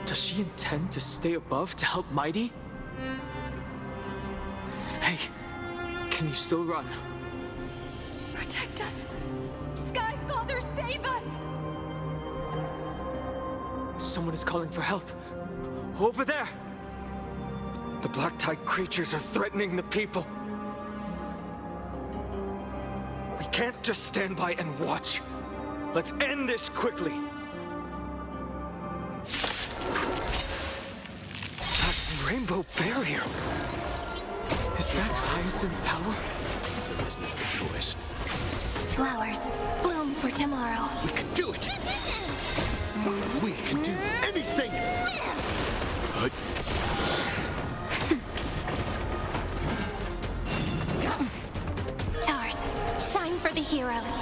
Does she intend to stay above to help Mighty? Hey, can you still run? Protect us! Sky Father, save us! Someone is calling for help. Over there! The Black Tide creatures are threatening the people. We can't just stand by and watch. Let's end this quickly. That rainbow barrier. Is that Hyacinth power? There is no other choice. Flowers, bloom for tomorrow. We can do it! We can do anything! Stars, shine for the heroes.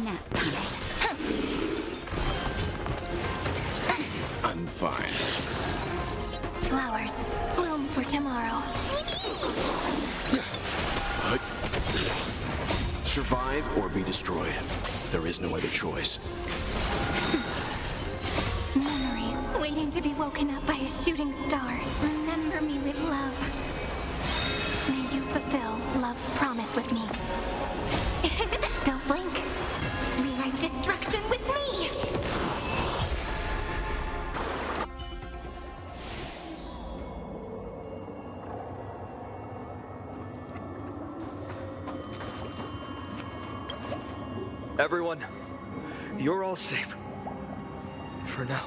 Nap time. I'm fine. Flowers, bloom for tomorrow. Survive or be destroyed. There is no other choice. Memories waiting to be woken up by a shooting star. Remember me with love. May you fulfill love's promise with me. Don't blink. Rewrite destruction with me. Everyone, you're all safe. For now.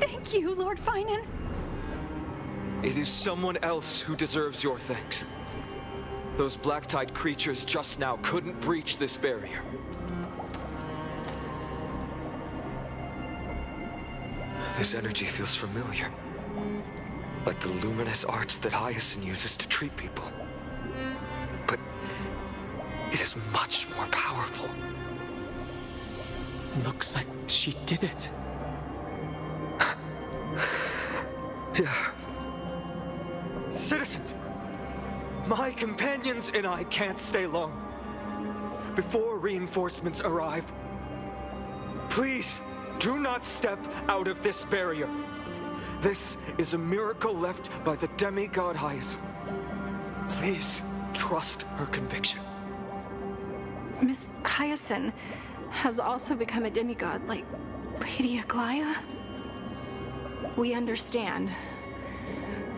Thank you, Lord Finan. It is someone else who deserves your thanks. Those Black Tide creatures just now couldn't breach this barrier. This energy feels familiar. Like the luminous arts that Hyacinth uses to treat people. But it is much more powerful. Looks like she did it. Yeah. Citizens, my companions and I can't stay long. Before reinforcements arrive, please, Do not step out of this barrier. This is a miracle left by the demigod Hyacinth. Please trust her conviction. Miss Hyacinth has also become a demigod, like Lady Aglaya. We understand.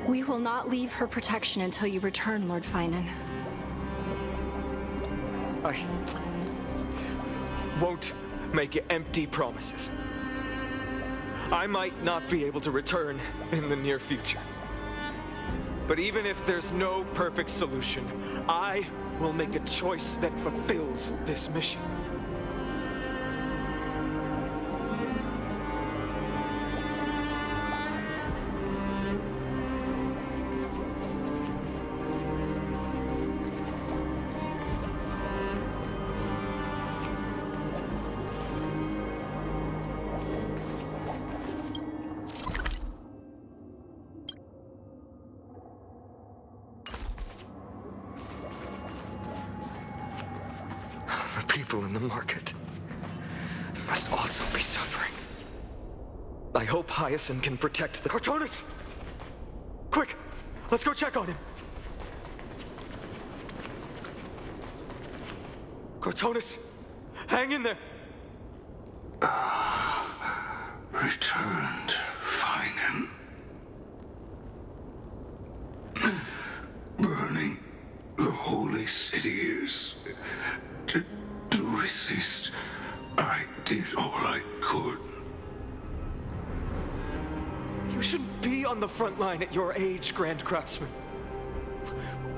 We will not leave her protection until you return, Lord Finan. I won't make empty promises. I might not be able to return in the near future. But even if there's no perfect solution, I will make a choice that fulfills this mission. People in the market must also be suffering. I hope Hyacinth can protect the Cartonis! Quick! Let's go check on him! Cartonis! Hang in there! Returned, Finan. Burning the holy city is... To resist, I did all I could. You shouldn't be on the front line at your age, Grand Craftsman.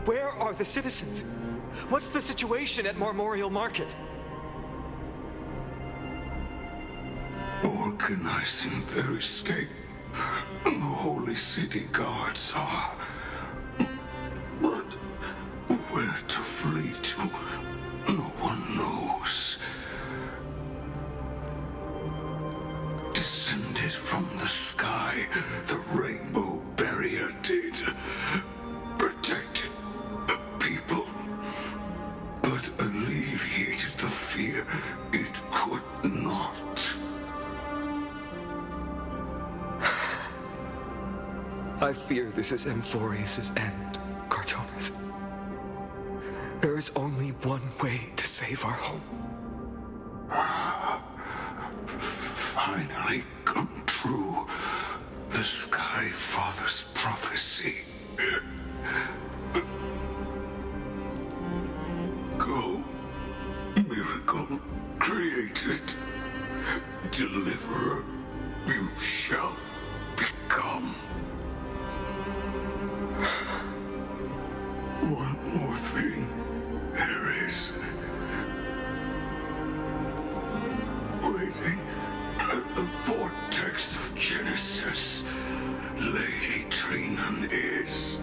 Where are the citizens? What's the situation at Marmorial Market? Organizing their escape. The holy city guards are... But where to flee to? No one knows. Descended from the sky, the rainbow barrier did. Protected the people, but alleviated the fear it could not. I fear this is Amphoreus' end, Cartonis. There is only one way to save our home. Finally come true. The Sky Father's prophecy. Go, miracle created. Deliverer, you shall become. One more thing. There is. Waiting at the vortex of Genesis, Lady Trinan is.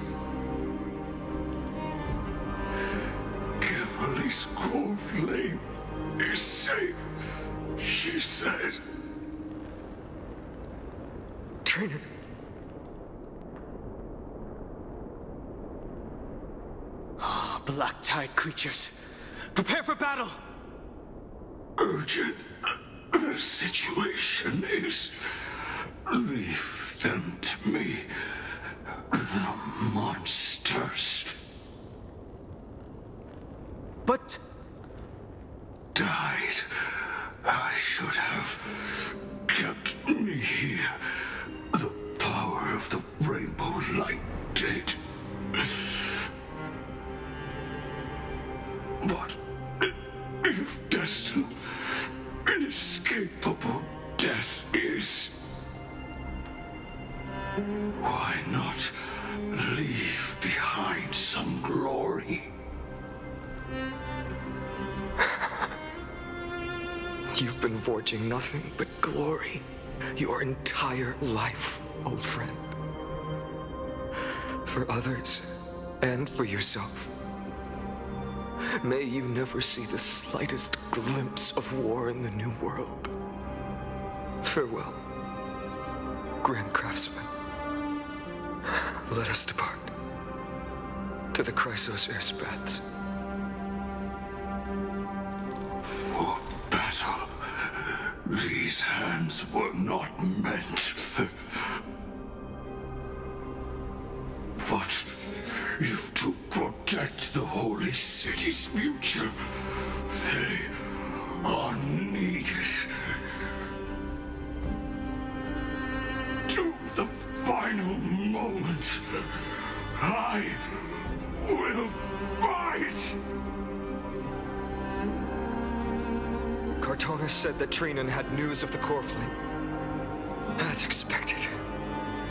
Cavalry's core flame is safe, she said. Trinan. Black-tide creatures, prepare for battle! Urgent. The situation is... Leave them to me. The monsters. But... Died. I should have kept me here. The power of the rainbow light did. But if destined, inescapable death is, why not leave behind some glory? You've been forging nothing but glory your entire life, old friend. For others, and for yourself. May you never see the slightest glimpse of war in the New World. Farewell, Grand Craftsman. Let us depart to the Chrysos Airspaths. For battle, these These hands were not meant. But if to protect the holy city's future, they are needed. To the final moment, I will fight! Cartona said that Trinan had news of the core flame. As expected,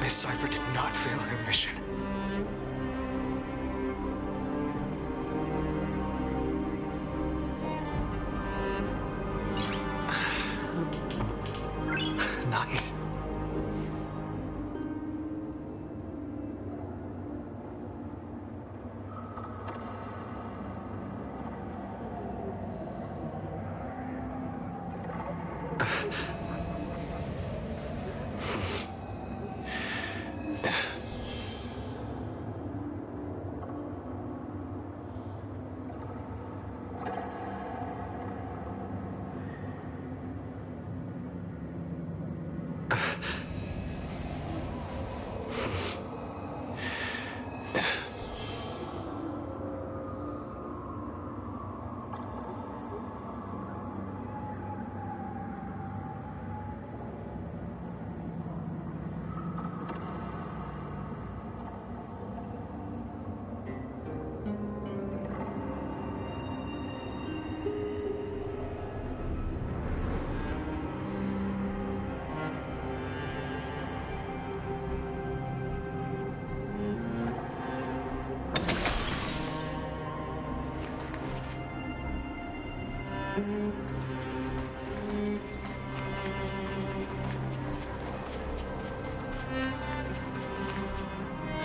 Miss Cipher did not fail her mission. Nice.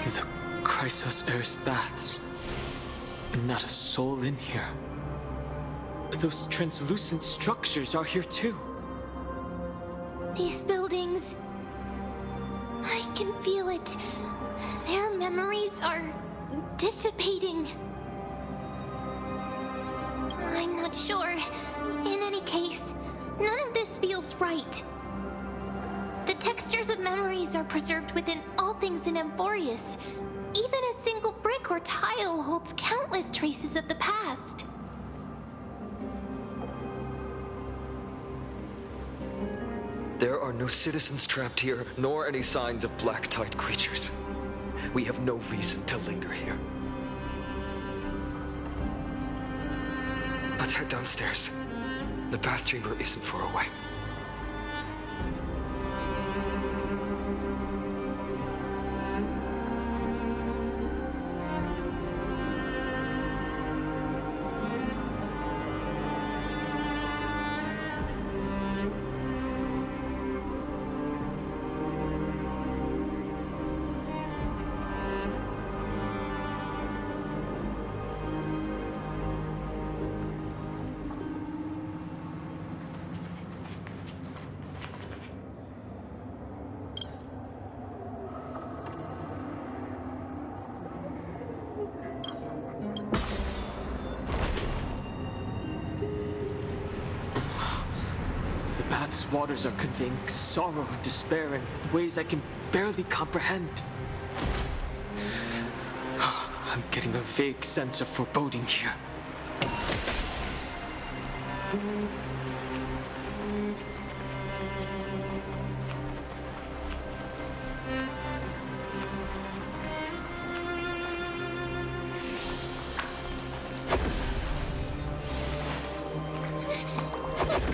The Chrysos Eris baths. And not a soul in here. Those translucent structures are here too. These buildings... I can feel it. Their memories are dissipating. I'm not sure. In any case, none of this feels right. The textures of memories are preserved within all things in Amphoreus. Even a single brick or tile holds countless traces of the past. There are no citizens trapped here, nor any signs of black tide creatures. We have no reason to linger here. Let's head downstairs. The bath chamber isn't far away. Bath's waters are conveying sorrow and despair in ways I can barely comprehend. I'm getting a vague sense of foreboding here.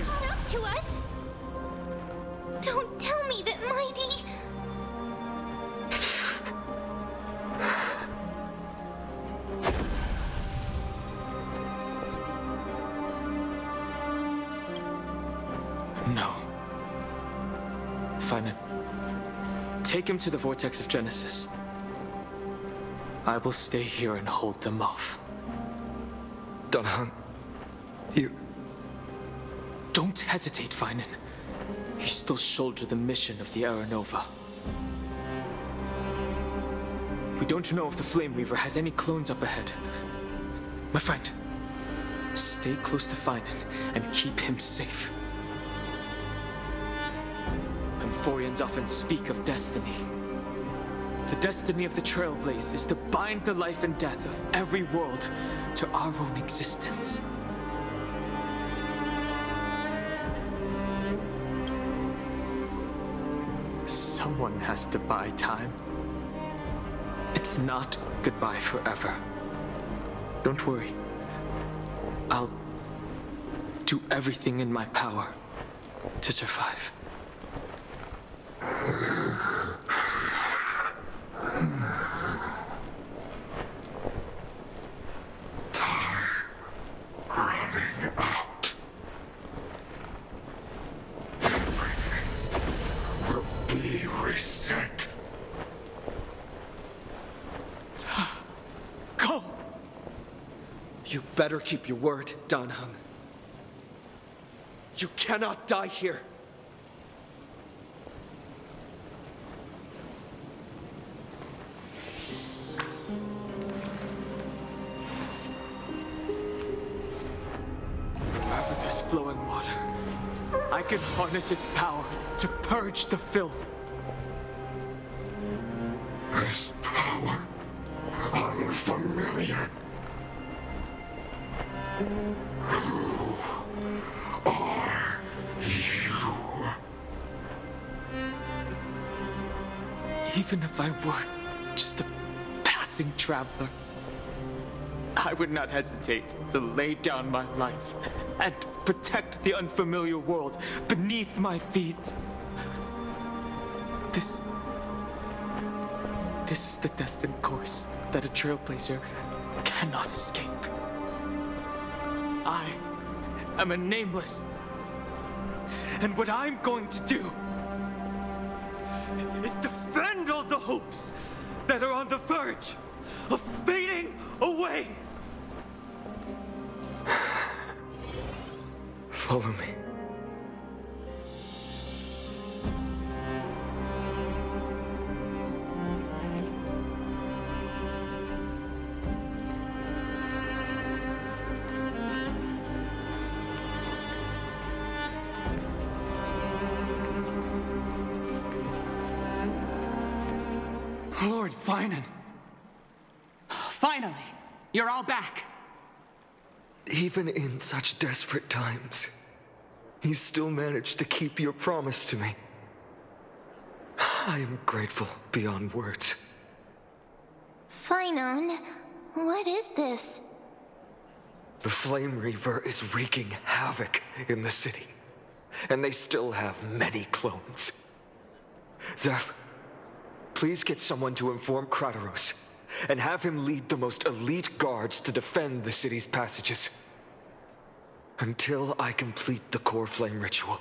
Caught up to us? Don't tell me that Mighty... No. Fine. Take him to the Vortex of Genesis. I will stay here and hold them off. Dunhung, you... Don't hesitate, Finan. You still shoulder the mission of the Aranova. We don't know if the Flame Weaver has any clones up ahead. My friend, stay close to Finan and keep him safe. Amphoreans often speak of destiny. The destiny of the Trailblaze is to bind the life and death of every world to our own existence. Someone has to buy time. It's not goodbye forever. Don't worry. I'll do everything in my power to survive. Running out. Everything will be reset. Go! You better keep your word, Dan Heng. You cannot die here. Wherever there's flowing water, I can harness its power to purge the filth. This power, unfamiliar. Who are you? Even if I were just a passing traveler, I would not hesitate to lay down my life and protect the unfamiliar world beneath my feet. This is the destined course that a trailblazer cannot escape. I am a nameless, and what I'm going to do is defend all the hopes that are on the verge of fading away. Follow me. Lord Finan. Finally, you're all back. Even in such desperate times, you still managed to keep your promise to me. I am grateful beyond words. Finan, what is this? The Flame Reaver is wreaking havoc in the city, and they still have many clones. Zeph, please get someone to inform Kratos, and have him lead the most elite guards to defend the city's passages. Until I complete the core flame ritual.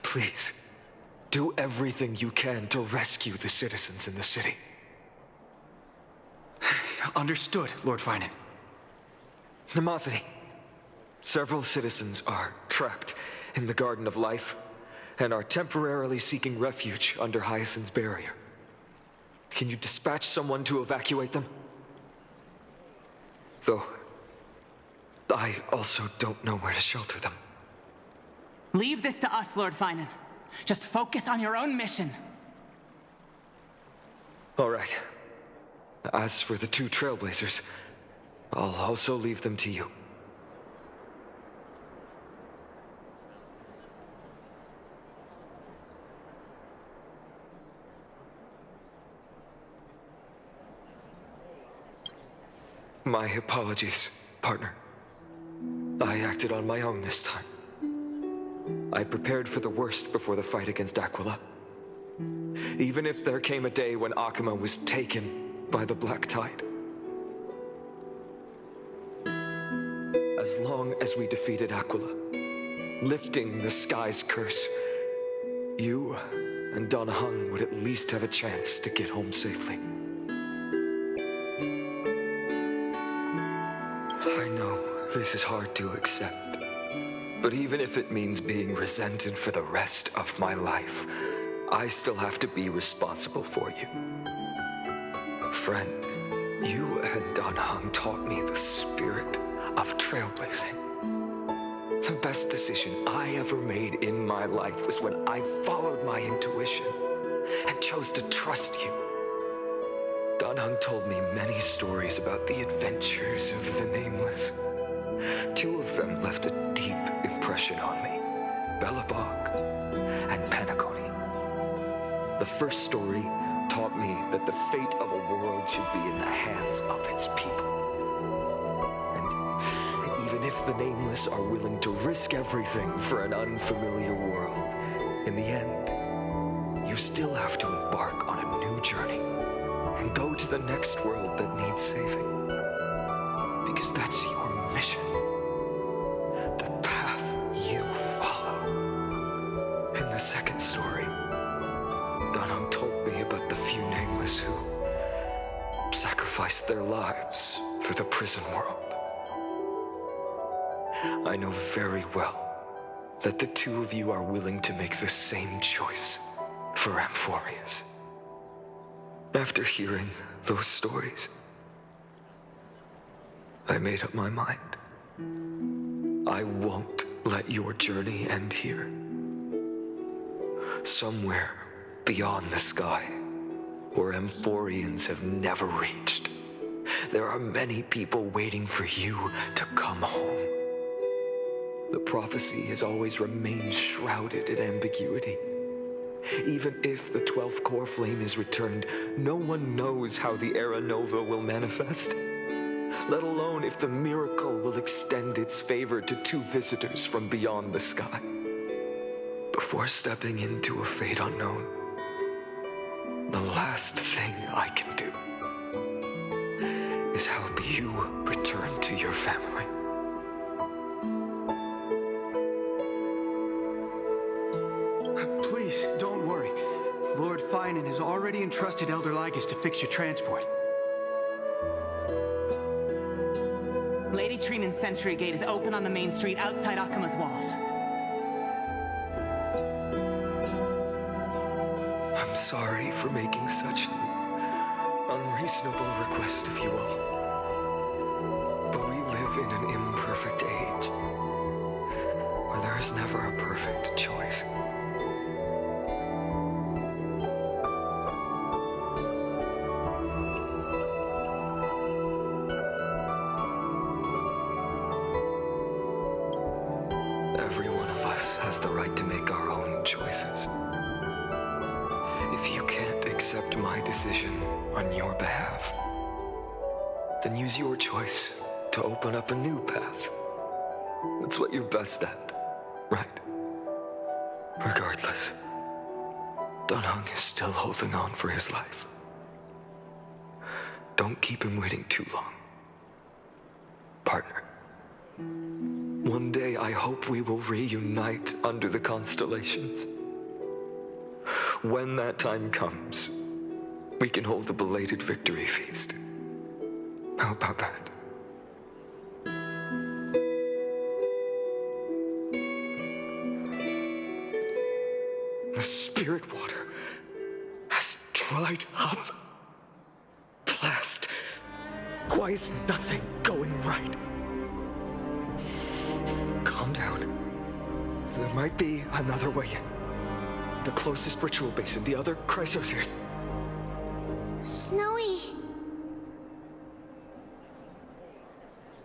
Please, do everything you can to rescue the citizens in the city. Understood, Lord Finan. Nemosity, several citizens are trapped in the Garden of Life and are temporarily seeking refuge under Hyacinth's barrier. Can you dispatch someone to evacuate them? Though, I also don't know where to shelter them. Leave this to us, Lord Finan. Just focus on your own mission. All right. As for the two Trailblazers, I'll also leave them to you. My apologies, partner. I acted on my own this time. I prepared for the worst before the fight against Aquila. Even if there came a day when Akuma was taken by the Black Tide. As long as we defeated Aquila, lifting the sky's curse, you and Dan Heng would at least have a chance to get home safely. I know this is hard to accept, but even if it means being resented for the rest of my life, I still have to be responsible for you. Friend, you and Dan Heng taught me the spirit of trailblazing. The best decision I ever made in my life was when I followed my intuition and chose to trust you. Danheng told me many stories about the adventures of the Nameless. 2 of them left a deep impression on me, Belobog and Penacony. The first story taught me that the fate of a world should be in the hands of its people. And even if the Nameless are willing to risk everything for an unfamiliar world, in the end, you still have to embark on a new journey and go to the next world that needs saving. Because that's your mission. The path you follow. In the second story, Danheng told me about the few Nameless who sacrificed their lives for the prison world. I know very well that the 2 of you are willing to make the same choice for Amphoreus. After hearing those stories, I made up my mind. I won't let your journey end here. Somewhere beyond the sky, where Amphoreans have never reached, there are many people waiting for you to come home. The prophecy has always remained shrouded in ambiguity. Even if the 12th core flame is returned, no one knows how the Era Nova will manifest, let alone if the miracle will extend its favor to 2 visitors from beyond the sky. Before stepping into a fate unknown, the last thing I can do is help you return to your family. Please, don't worry. Lord Finan has already entrusted Elder Lygus to fix your transport. Lady Trinan's sentry gate is open on the main street outside Akima's walls. I'm sorry for making such an unreasonable request of you all. But we live in an imperfect age, where there is never a perfect choice. Every one of us has the right to make our own choices. If you can't accept my decision on your behalf, then use your choice to open up a new path. That's what you're best at, right? Regardless, Danheng is still holding on for his life. Don't keep him waiting too long. Partner. One day I hope we will reunite under the constellations. When that time comes, we can hold a belated victory feast. How about that? The spirit water has dried up. Blast. Why is nothing going right? Calm down. There might be another way in. The closest ritual basin, the other chrysosirs. Snowy.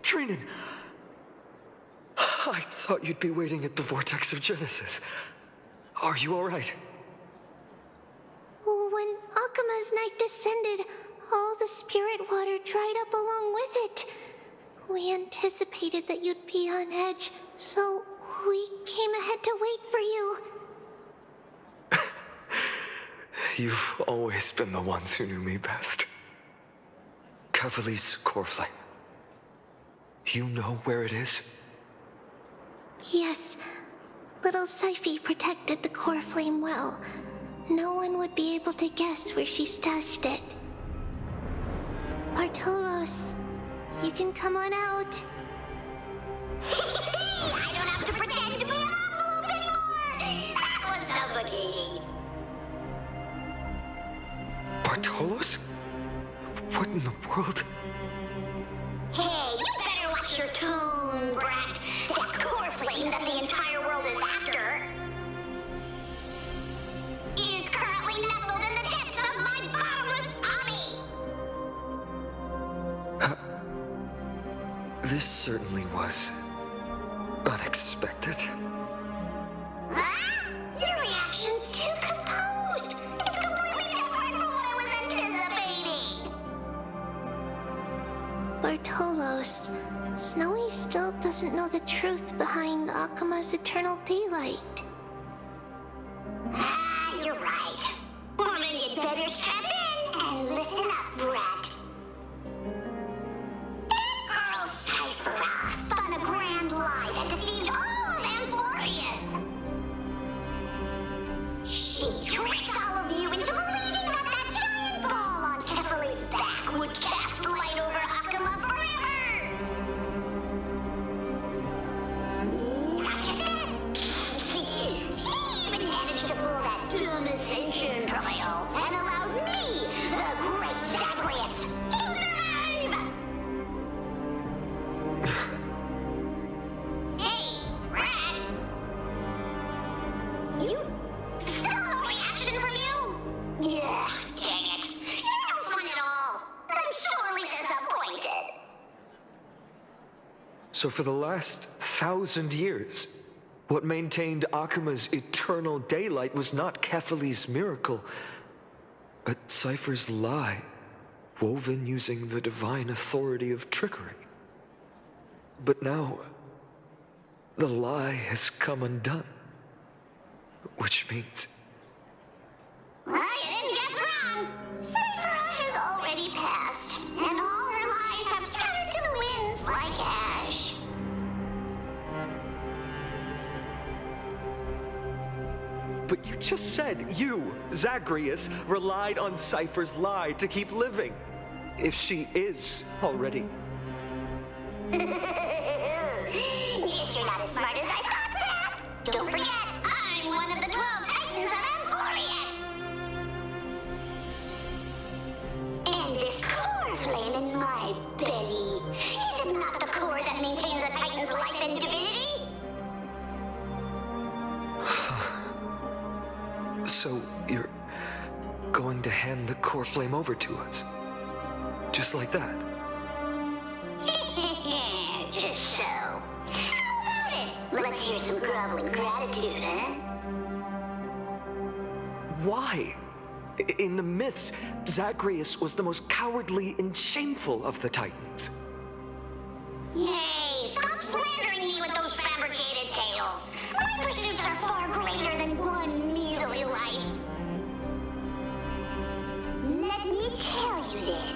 Trinan! I thought you'd be waiting at the Vortex of Genesis. Are you all right? When Akima's night descended, all the spirit water dried up along with it. We anticipated that you'd be on edge, so we came ahead to wait for you. You've always been the ones who knew me best. Kevali's core flame. You know where it is? Yes. Little Syphi protected the core flame well. No one would be able to guess where she stashed it. Bartolos, you can come on out. I don't have to pretend to be an envelope anymore! That was suffocating! Bartolos? What in the world? Hey, you better watch your tone, brat. That core flame This certainly was unexpected. Huh? Your reaction's too composed. It's completely different from what I was anticipating. Bartolos, Snowy still doesn't know the truth behind Akuma's eternal daylight. Ah, you're right. Well, then you'd better strap in and listen up, brat. That girl Cyphera spun a grand lie that deceived all of Amphoreus. She tricked all of you into believing that that giant ball on Kefali's back would cast light over Akuma forever. Not just that. She even managed to pull that dumb ascension trial and allowed me, the great Zagreus, to survive! Hey, Rat! You... still no reaction from you? Yeah, dang it. You're no fun at all. I'm sorely disappointed. So for the last 1,000 years, what maintained Akuma's eternal daylight was not Kefali's miracle, but Cypher's lie, woven using the divine authority of trickery. But now, the lie has come undone, which means... Well, you didn't guess wrong. Cyphera has already passed, and all her lies have scattered to the winds like ash. But you just said you, Zagreus, relied on Cypher's lie to keep living. If she is already. Guess you're not as smart as I thought, Brat. Don't forget, I'm one of the 12 Titans of Amphoreus. And this core flame in my belly, is it not the core that maintains a Titan's life and divinity? So you're going to hand the core flame over to us? Just like that? Just so. How about it? Let's hear some groveling gratitude, huh? Why? In the myths, Zagreus was the most cowardly and shameful of the Titans. Hey, stop slandering me with those fabricated tales. My pursuits are far greater than one measly life. Let me tell you then,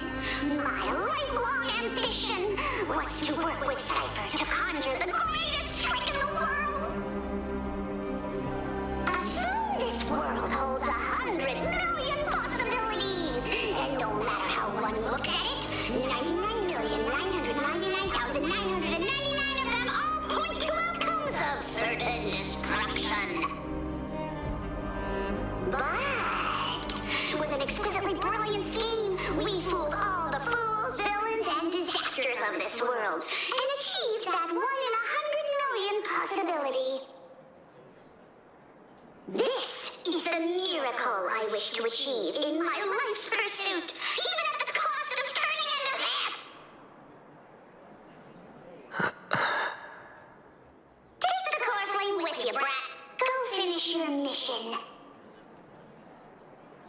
my lifelong ambition was to work with Cypher to conjure the greatest trick in the world. Assume this world holds 100 million possibilities, and no matter how one looks at it, 99,999,999 of them all point to outcomes of certain destruction. But with an exquisitely brilliant scheme, we fooled all the fools, villains, and disasters of this world, and achieved that 1 in 100 million possibility. This is the miracle I wish to achieve in my life's pursuit, even at the cost of turning into this! Take the core flame with you, Brat. Go finish your mission.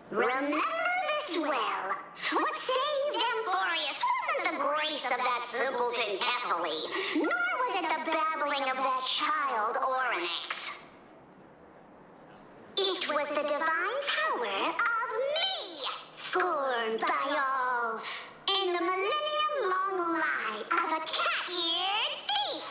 Remember this well. What saved Amphoreus wasn't the grace of that simpleton Kefali, nor was it the babbling of that child Orynyx. It was the divine power of me, scorned by all, and the millennium-long lie of a cat-eared thief.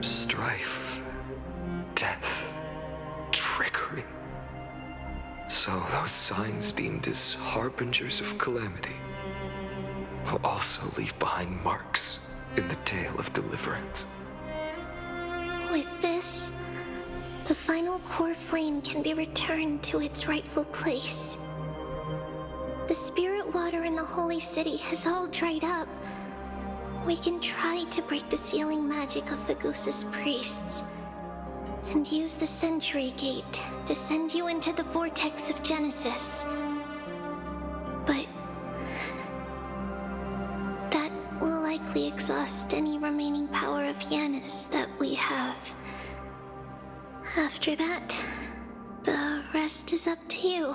Strife, death, trickery. So those signs deemed as harbingers of calamity will also leave behind marks in the tale of deliverance. With this, the final core flame can be returned to its rightful place. The spirit water in the holy city has all dried up. We can try to break the sealing magic of Fagusa's priests, and use the Century Gate to send you into the vortex of Genesis. But that will likely exhaust any remaining power of Yanis that we have. After that, the rest is up to you,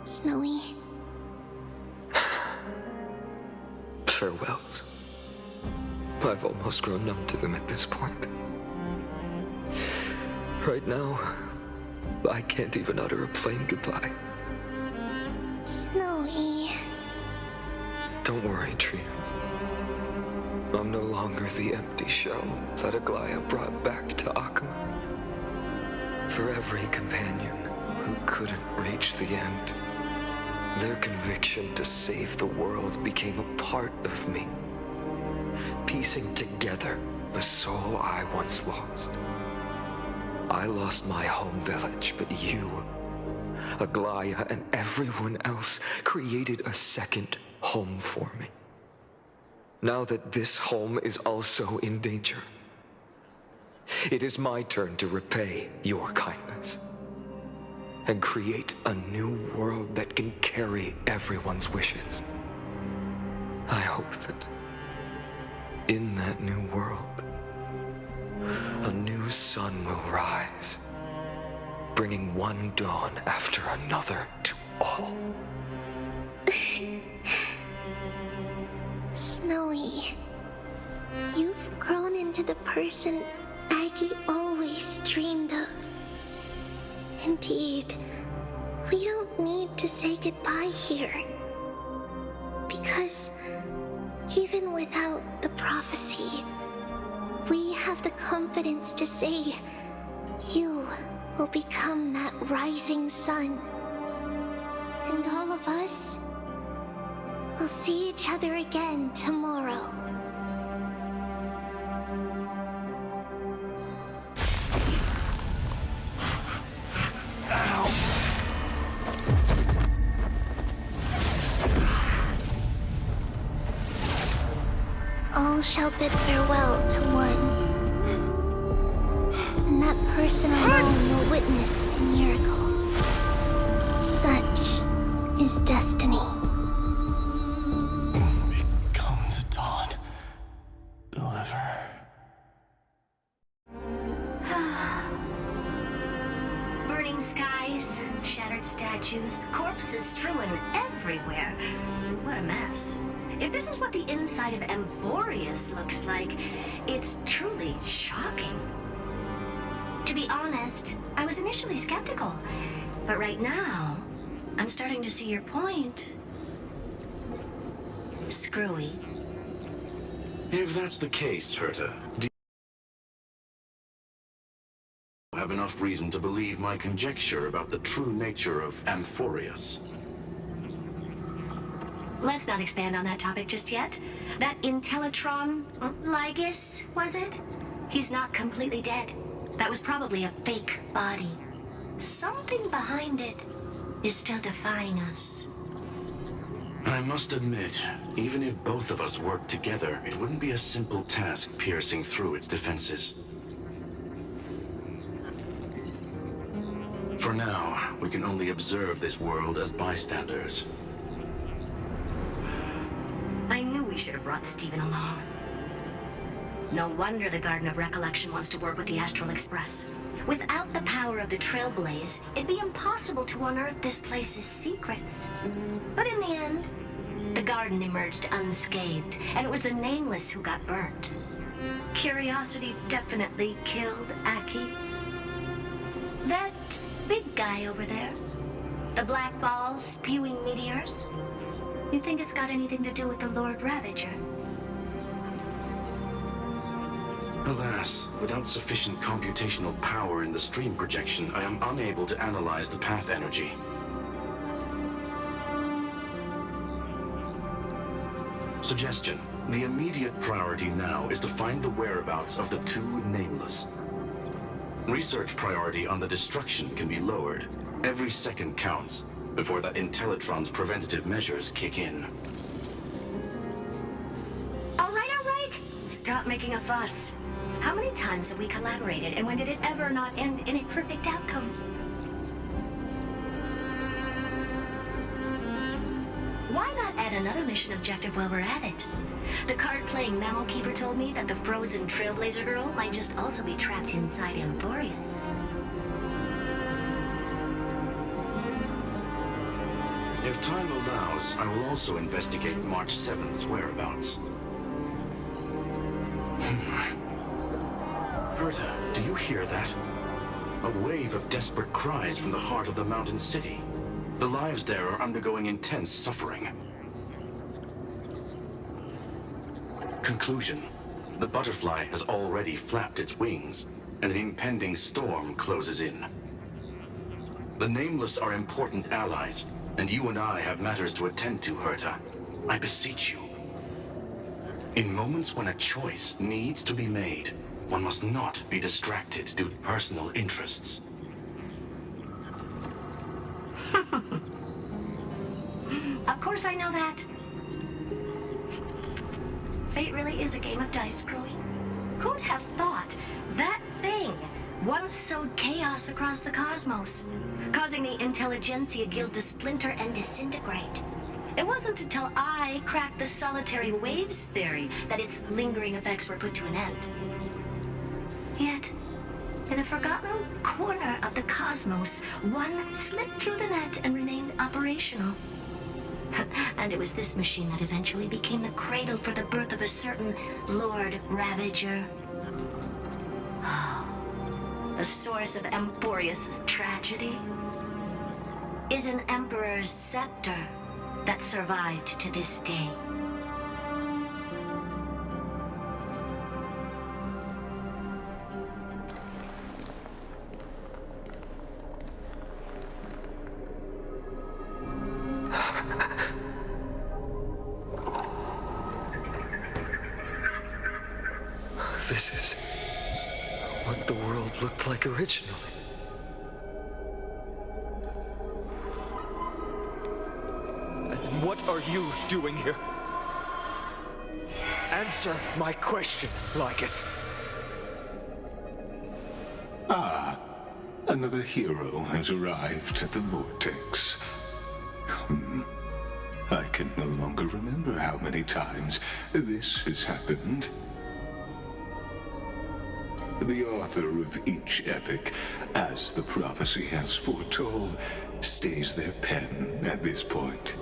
Snowy. Farewells. I've almost grown numb to them at this point. Right now, I can't even utter a plain goodbye. Snowy. Don't worry, Trina. I'm no longer the empty shell that Aglaya brought back to Akuma. For every companion who couldn't reach the end, their conviction to save the world became a part of me, piecing together the soul I once lost. I lost my home village, but you, Aglaya, and everyone else created a second home for me. Now that this home is also in danger, it is my turn to repay your kindness and create a new world that can carry everyone's wishes. I hope that in that new world, a new sun will rise, bringing one dawn after another to all. Snowy, you've grown into the person Aggie always dreamed of. Indeed, we don't need to say goodbye here. Because even without the prophecy, we have the confidence to say you will become that rising sun. And all of us will see each other again tomorrow. All shall bid farewell to one, and that person alone will witness the miracle. Such is destiny. Become the dawn. Deliver. Burning skies, shattered statues, corpses strewn everywhere. What a mess. If this is what the inside of Amphoreus looks like, it's truly shocking. To be honest, I was initially skeptical, but right now, I'm starting to see your point. Screwy. If that's the case, Herta, do you have enough reason to believe my conjecture about the true nature of Amphoreus? Let's not expand on that topic just yet. That Intellitron, Lygus, was it? He's not completely dead. That was probably a fake body. Something behind it is still defying us. I must admit, even if both of us worked together, it wouldn't be a simple task piercing through its defenses. For now, we can only observe this world as bystanders. I knew we should have brought Stephen along. No wonder the Garden of Recollection wants to work with the Astral Express. Without the power of the Trailblaze, it'd be impossible to unearth this place's secrets. But in the end, the garden emerged unscathed, and it was the Nameless who got burnt. Curiosity definitely killed Aki. That big guy over there, the black balls spewing meteors, you think it's got anything to do with the Lord Ravager? Alas, without sufficient computational power in the stream projection, I am unable to analyze the path energy. Suggestion. The immediate priority now is to find the whereabouts of the two Nameless. Research priority on the destruction can be lowered. Every second counts before that Intellitron's preventative measures kick in. All right, Stop making a fuss. How many times have we collaborated, and when did it ever not end in a perfect outcome? Why not add another mission objective while we're at it? The card-playing mammal keeper told me that the frozen Trailblazer girl might just also be trapped inside Amphoreus. If time allows, I will also investigate March 7th's whereabouts. Herta, do you hear that? A wave of desperate cries from the heart of the mountain city. The lives there are undergoing intense suffering. Conclusion. The butterfly has already flapped its wings, and an impending storm closes in. The Nameless are important allies, and you and I have matters to attend to, Herta. I beseech you. In moments when a choice needs to be made, one must not be distracted due to personal interests. Of course I know that. Fate really is a game of dice scrolling. Who'd have thought that thing once sowed chaos across the cosmos, causing the Intelligentsia Guild to splinter and disintegrate? It wasn't until I cracked the solitary waves theory that its lingering effects were put to an end. Yet, in a forgotten corner of the cosmos, one slipped through the net and remained operational. And it was this machine that eventually became the cradle for the birth of a certain Lord Ravager. The source of Amphoreus' tragedy is an Emperor's scepter that survived to this day. This is what the world looked like originally. And what are you doing here? Answer my question, Lycus. Ah, another hero has arrived at the Vortex. I can no longer remember how many times this has happened. The author of each epic, as the prophecy has foretold, stays their pen at this point.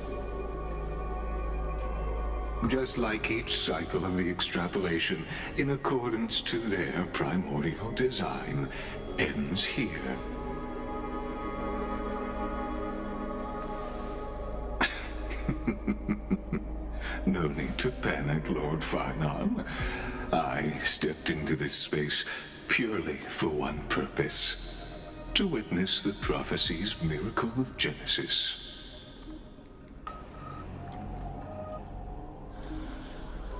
Just like each cycle of the extrapolation, in accordance to their primordial design, ends here. No need to panic, Lord Farnham. I stepped into this space purely for one purpose: to witness the prophecy's miracle of Genesis.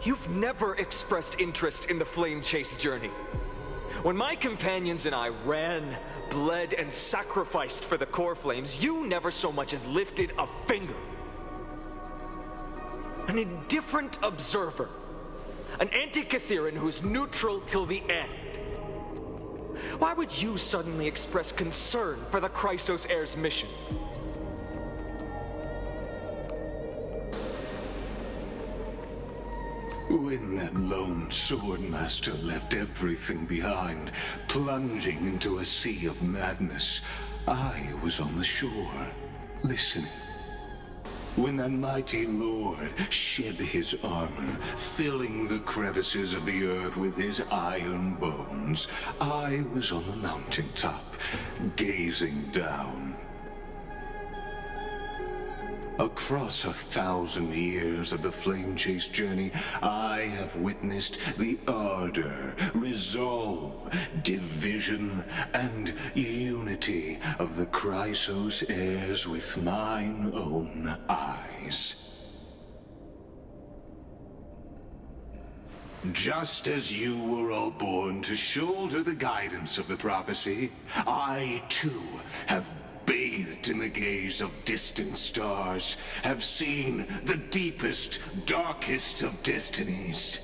You've never expressed interest in the Flame Chase journey. When my companions and I ran, bled, and sacrificed for the core flames, you never so much as lifted a finger. An indifferent observer. An anti-Catheran who's neutral till the end. Why would you suddenly express concern for the Chrysos heir's mission? When that lone swordmaster left everything behind, plunging into a sea of madness, I was on the shore, listening. When that mighty lord shed his armor, filling the crevices of the earth with his iron bones, I was on the mountaintop, gazing down. Across 1,000 years of the Flame Chase journey, I have witnessed the ardor, resolve, division, and unity of the Chrysos heirs with mine own eyes. Just as you were all born to shoulder the guidance of the prophecy, I too have bathed in the gaze of distant stars, have seen the deepest, darkest of destinies.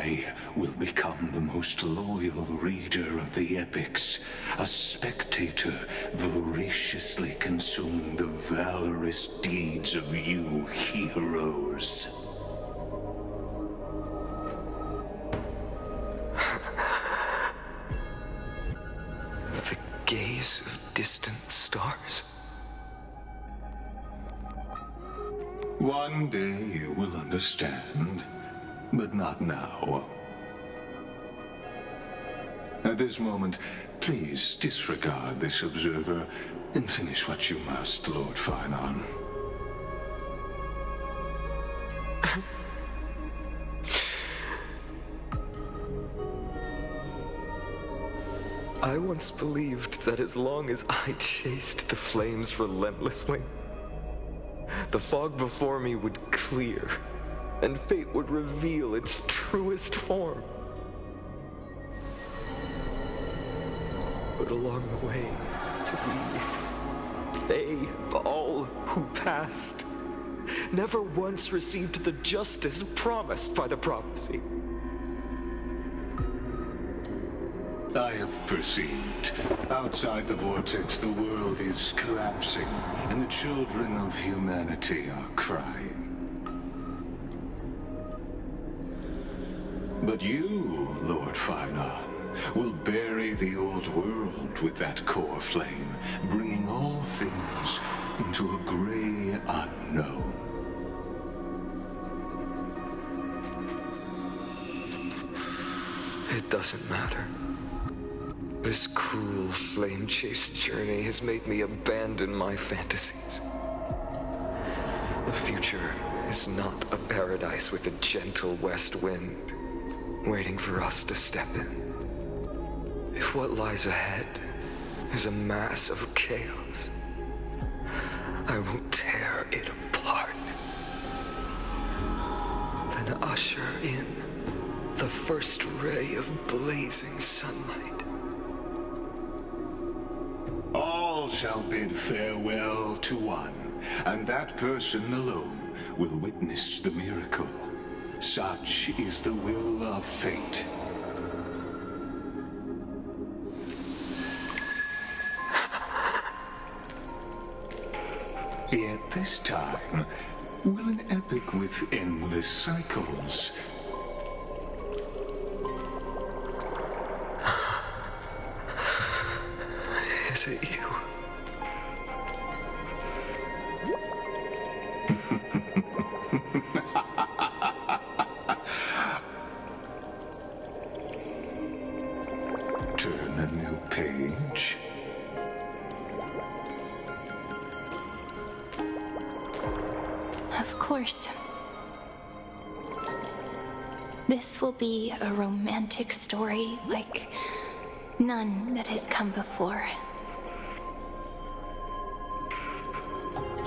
I will become the most loyal reader of the epics, a spectator voraciously consuming the valorous deeds of you heroes. The gaze of distant stars. One day you will understand, but not now. At this moment, please disregard this observer and finish what you must, Lord Finon. I once believed that as long as I chased the flames relentlessly, the fog before me would clear, and fate would reveal its truest form. But along the way, they, all who passed, never once received the justice promised by the prophecy. I have perceived. Outside the vortex, the world is collapsing, and the children of humanity are crying. But you, Lord Finon, will bury the old world with that core flame, bringing all things into a gray unknown. It doesn't matter. This cruel flame-chased journey has made me abandon my fantasies. The future is not a paradise with a gentle west wind, waiting for us to step in. If what lies ahead is a mass of chaos, I will tear it apart. Then usher in the first ray of blazing sunlight. All shall bid farewell to one, and that person alone will witness the miracle. Such is the will of fate. Yet this time, will an epic with endless cycles Is it you? Turn a new page. Of course. This will be a romantic story like none that has come before.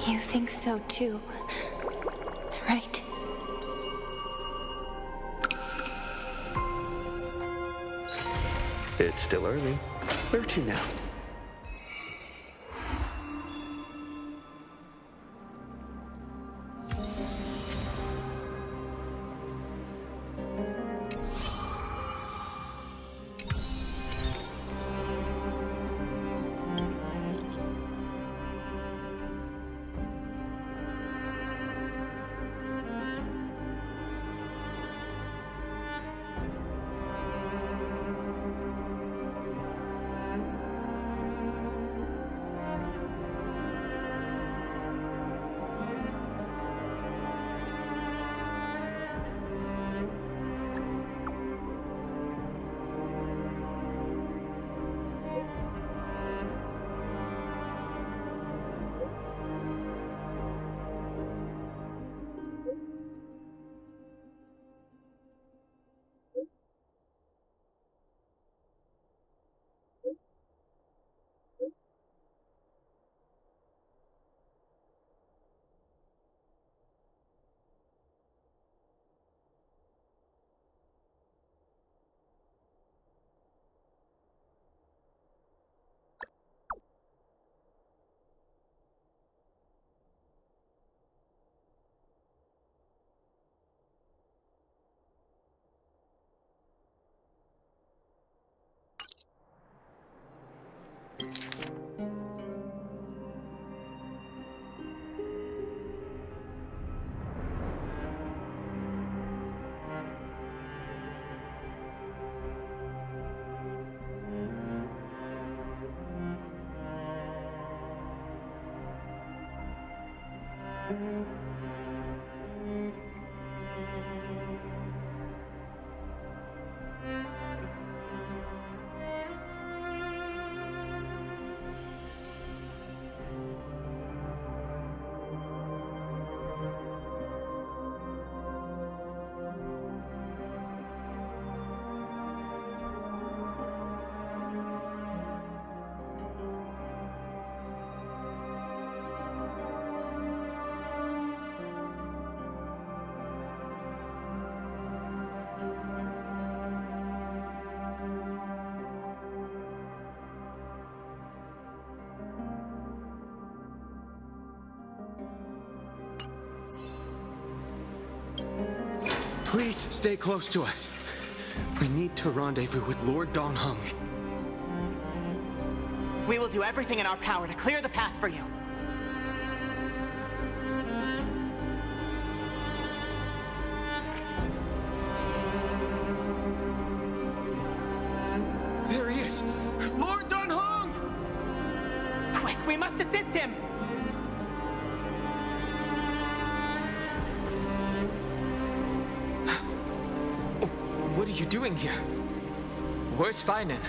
You think so too, right? It's still early. Where to now? Please stay close to us. We need to rendezvous with Lord Donghung. We will do everything in our power to clear the path for you. There he is! Lord Donghung! Quick, we must assist him! What are you doing here? Where's Finan?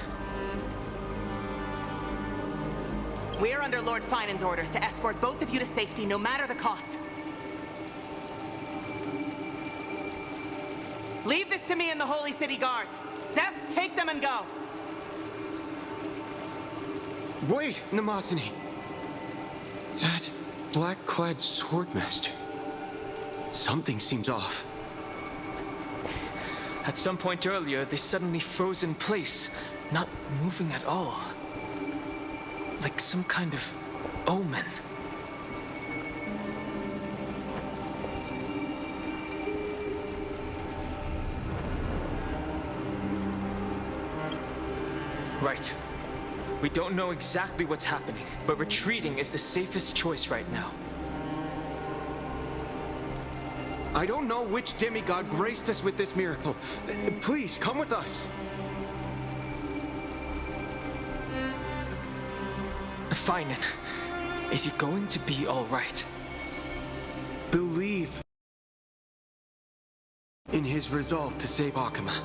We're under Lord Finan's orders to escort both of you to safety, no matter the cost. Leave this to me and the Holy City Guards. Zeph, take them and go. Wait, Namazani. That black-clad swordmaster. Something seems off. At some point earlier, they suddenly froze in place, not moving at all. Like some kind of omen. Right. We don't know exactly what's happening, but retreating is the safest choice right now. I don't know which demigod graced us with this miracle. Please, come with us. Finan, is he going to be all right? Believe in his resolve to save Akuma.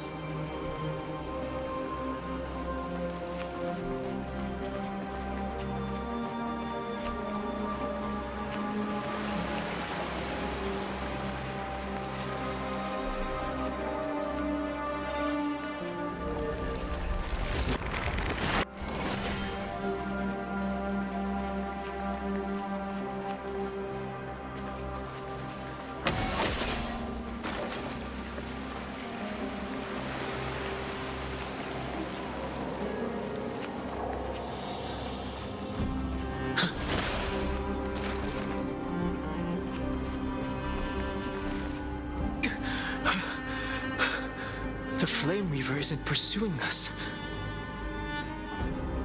The Flame Reaver isn't pursuing us.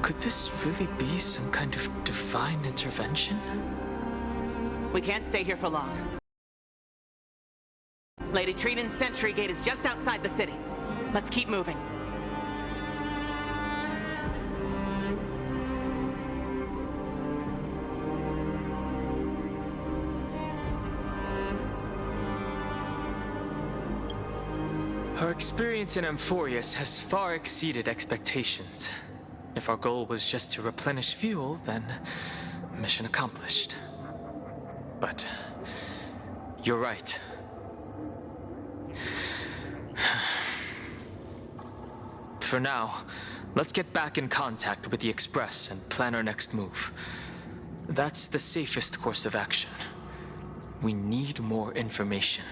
Could this really be some kind of divine intervention? We can't stay here for long. Lady Trinan's sentry gate is just outside the city. Let's keep moving. Our experience in Amphoreus has far exceeded expectations. If our goal was just to replenish fuel, then mission accomplished. But you're right. For now, let's get back in contact with the Express and plan our next move. That's the safest course of action. We need more information.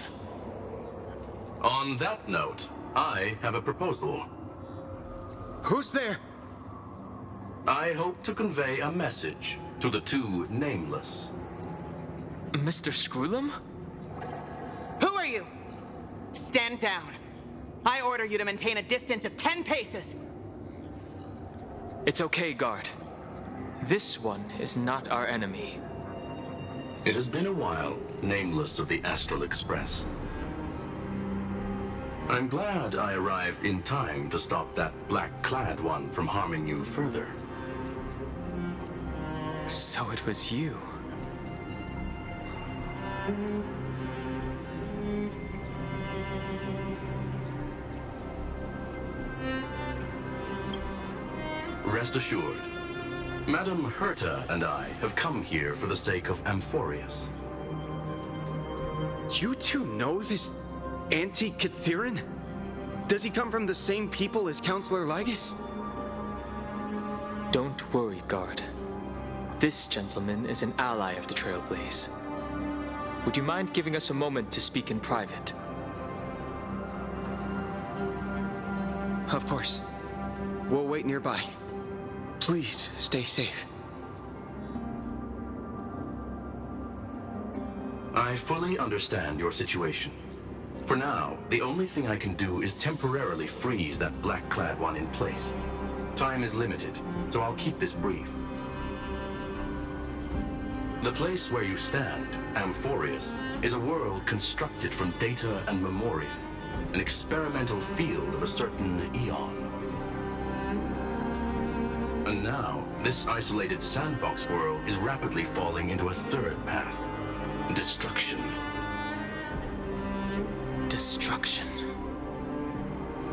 On that note, I have a proposal. Who's there? I hope to convey a message to the two nameless. Mr. Screwlum? Who are you? Stand down. I order you to maintain a distance of 10 paces. It's okay, guard. This one is not our enemy. It has been a while, nameless of the Astral Express. I'm glad I arrived in time to stop that black-clad one from harming you further. So it was you. Rest assured, Madame Herta and I have come here for the sake of Amphoreus. You two know this anti-Catheran? Does he come from the same people as Counselor Lygus? Don't worry, guard. This gentleman is an ally of the Trailblaze. Would you mind giving us a moment to speak in private? Of course. We'll wait nearby. Please, stay safe. I fully understand your situation. For now, the only thing I can do is temporarily freeze that black-clad one in place. Time is limited, so I'll keep this brief. The place where you stand, Amphoreus, is a world constructed from data and memoria, an experimental field of a certain eon. And now, this isolated sandbox world is rapidly falling into a third path. Destruction. Destruction.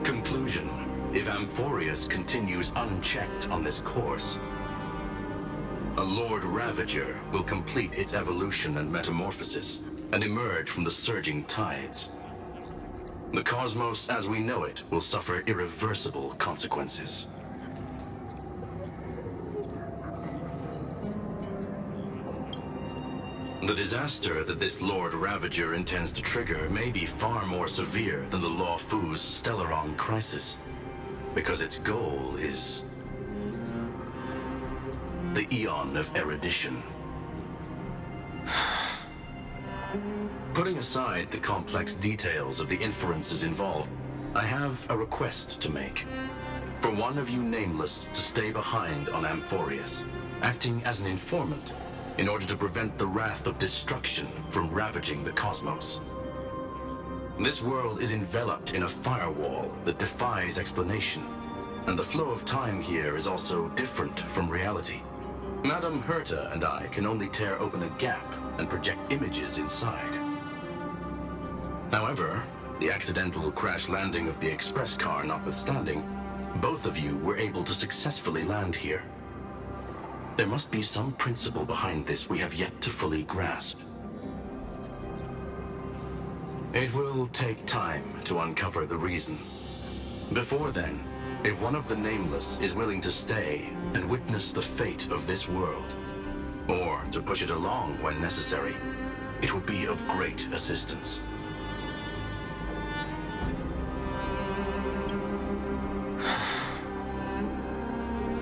Conclusion. If Amphoreus continues unchecked on this course, a Lord Ravager will complete its evolution and metamorphosis, and emerge from the surging tides. The cosmos as we know it will suffer irreversible consequences. The disaster that this Lord Ravager intends to trigger may be far more severe than the Law Fu's Stellaron crisis, because its goal is the Eon of Erudition. Putting aside the complex details of the inferences involved, I have a request to make. For one of you nameless to stay behind on Amphoreus, acting as an informant, in order to prevent the wrath of destruction from ravaging the cosmos. This world is enveloped in a firewall that defies explanation, and the flow of time here is also different from reality. Madame Herta and I can only tear open a gap and project images inside. However, the accidental crash landing of the express car notwithstanding, both of you were able to successfully land here. There must be some principle behind this we have yet to fully grasp. It will take time to uncover the reason. Before then, if one of the Nameless is willing to stay and witness the fate of this world, or to push it along when necessary, it would be of great assistance.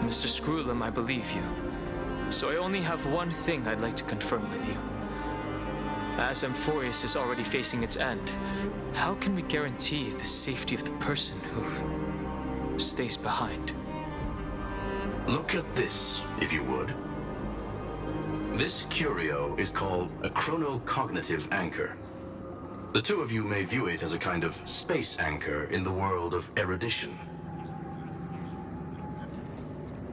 Mr. Screwlum, I believe you. So I only have one thing I'd like to confirm with you. As Amphoreus is already facing its end, how can we guarantee the safety of the person who stays behind? Look at this, if you would. This curio is called a chronocognitive anchor. The two of you may view it as a kind of space anchor in the world of erudition.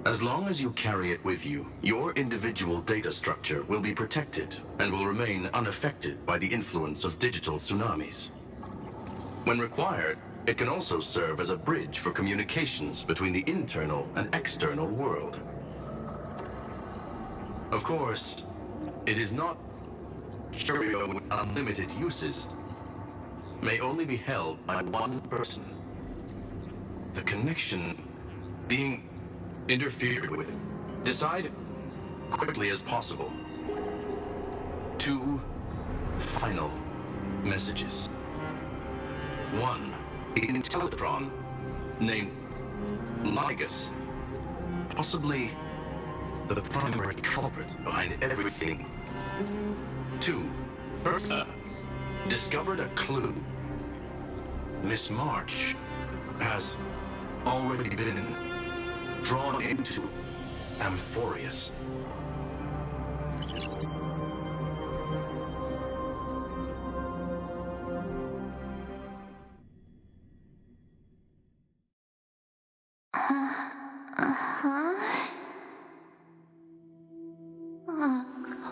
As long as you carry it with you, your individual data structure will be protected and will remain unaffected by the influence of digital tsunamis. When required, it can also serve as a bridge for communications between the internal and external world. Of course, it is not curio with unlimited uses. May only be held by one person. The connection being interfered with. Decide quickly as possible. 2 final messages. 1. Intellatron named Lygus, possibly the primary culprit behind everything. 2. Bertha discovered a clue. Miss March has already been drawn into Amphoreus.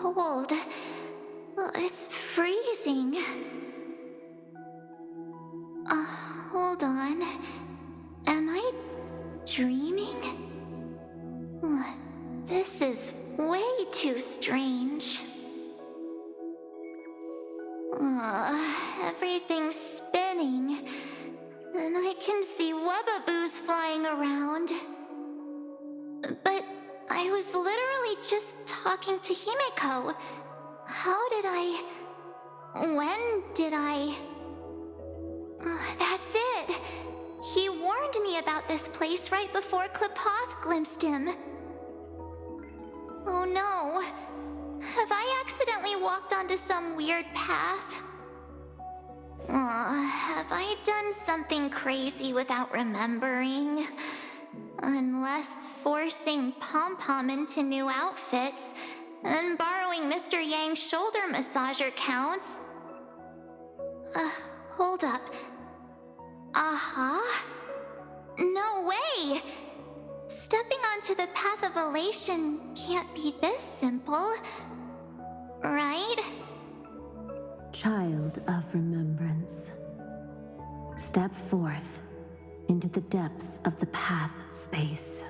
Cold. it's freezing. Hold on. Am I dreaming? This is way too strange. Everything's spinning, and I can see webbaboos flying around. But I was literally just talking to Himeko. How did I... When did I... That's it. He warned me about this place right before Klepoth glimpsed him. Oh no. Have I accidentally walked onto some weird path? Have I done something crazy without remembering? Unless forcing Pom-Pom into new outfits and borrowing Mr. Yang's shoulder massager counts. Hold up. No way! Stepping onto the path of elation can't be this simple, right? Child of remembrance, step forth into the depths of the path space.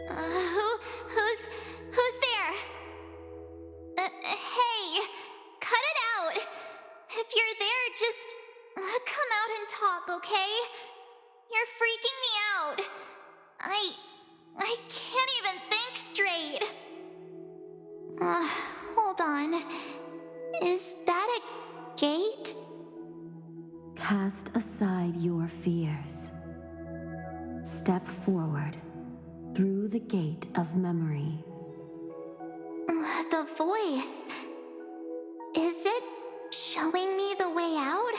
Who's there? Hey, cut it out. If you're there, just come out and talk, okay? You're freaking me out. I can't even think straight. Hold on. Is that a gate? Cast aside your fears. Step forward through the gate of memory. The voice. Is it showing me the way out?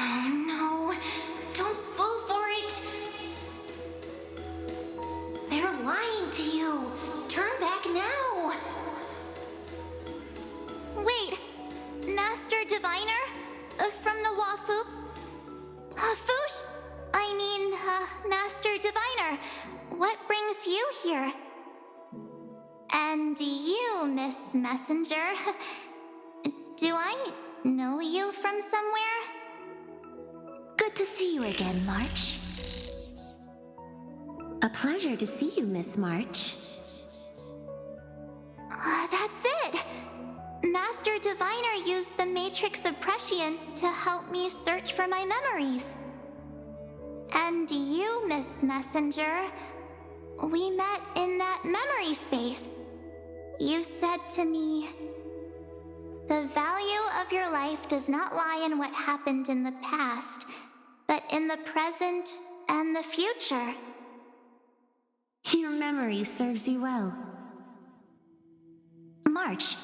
Oh no, don't fall for it! They're lying to you! Turn back now! Wait, Master Diviner? From the Lawfu? Fush? I mean, Master Diviner, what brings you here? And you, Miss Messenger, do I know you from somewhere? Good to see you again, March. A pleasure to see you, Miss March. That's it! Master Diviner used the Matrix of Prescience to help me search for my memories. And you, Miss Messenger, we met in that memory space. You said to me, "The value of your life does not lie in what happened in the past, but in the present and the future." Your memory serves you well. March,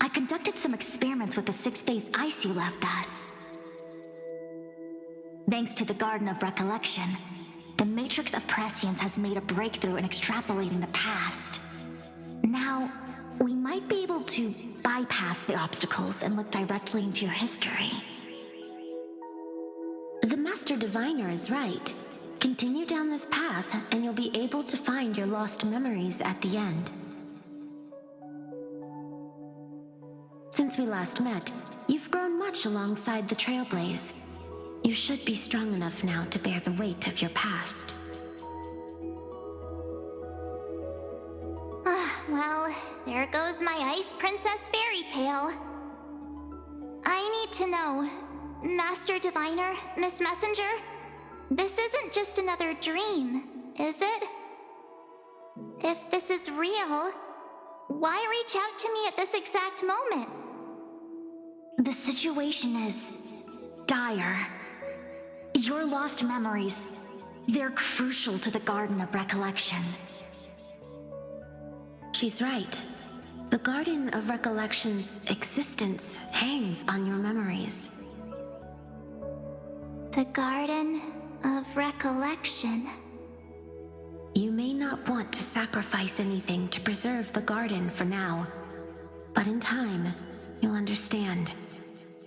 I conducted some experiments with the 6-phase ice you left us. Thanks to the Garden of Recollection, the Matrix of Prescience has made a breakthrough in extrapolating the past. Now, we might be able to bypass the obstacles and look directly into your history. The Master Diviner is right. Continue down this path, and you'll be able to find your lost memories at the end. Since we last met, you've grown much alongside the Trailblaze. You should be strong enough now to bear the weight of your past. Well, there goes my Ice Princess fairy tale. I need to know, Master Diviner, Miss Messenger, this isn't just another dream, is it? If this is real, why reach out to me at this exact moment? The situation is dire. Your lost memories, they're crucial to the Garden of Recollection. She's right. The Garden of Recollection's existence hangs on your memories. The Garden of Recollection. You may not want to sacrifice anything to preserve the garden for now, but in time, you'll understand.